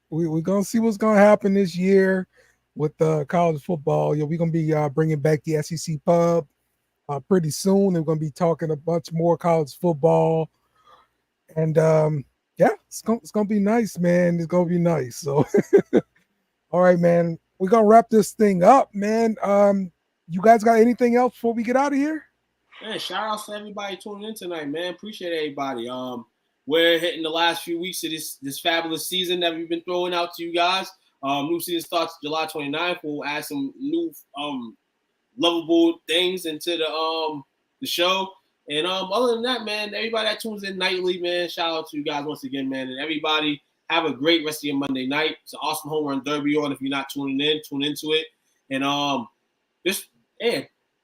Speaker 2: we're going to see what's going to happen this year with college football. We're going to be bringing back the SEC Pub pretty soon. And we're going to be talking a bunch more college football. And, it's going to be nice, man. It's going to be nice. So, all right, man. We're going to wrap this thing up, man. You guys got anything else before we get out of here?
Speaker 3: Man, shout out to everybody tuning in tonight, man. Appreciate everybody. We're hitting the last few weeks of this fabulous season that we've been throwing out to you guys. New season starts July 29th. We'll add some new lovable things into the show. And other than that, man, everybody that tunes in nightly, man, shout out to you guys once again, man. And everybody, have a great rest of your Monday night. It's an awesome home run derby on. If you're not tuning in, tune into it. And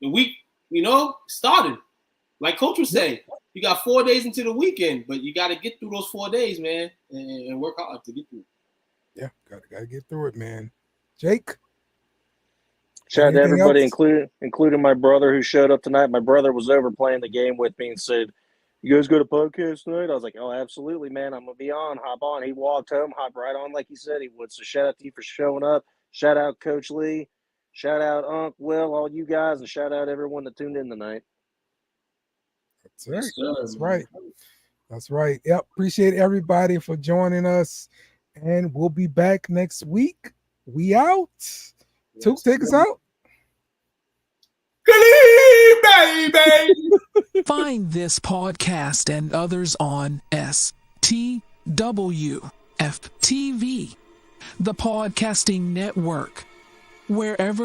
Speaker 3: the week, started. Like Coach was saying, you got 4 days into the weekend, but you got to get through those 4 days, man, and work hard to get through it.
Speaker 2: Yeah, gotta get through it, man. Jake?
Speaker 4: Shout out to everybody, including my brother who showed up tonight. My brother was over playing the game with me and said, "You guys got a podcast tonight?" I was like, "Oh, absolutely, man. I'm going to be on. Hop on." He walked home, hopped right on like he said he would. So shout out to you for showing up. Shout out Coach Lee. Shout out Unc, Will, all you guys, and shout out everyone that tuned in tonight.
Speaker 2: That's right. That's right. That's right. Yep. Appreciate everybody for joining us. And we'll be back next week We out. Took, take us out.
Speaker 3: Baby.
Speaker 6: Find this podcast and others on STWF TV, the podcasting network, wherever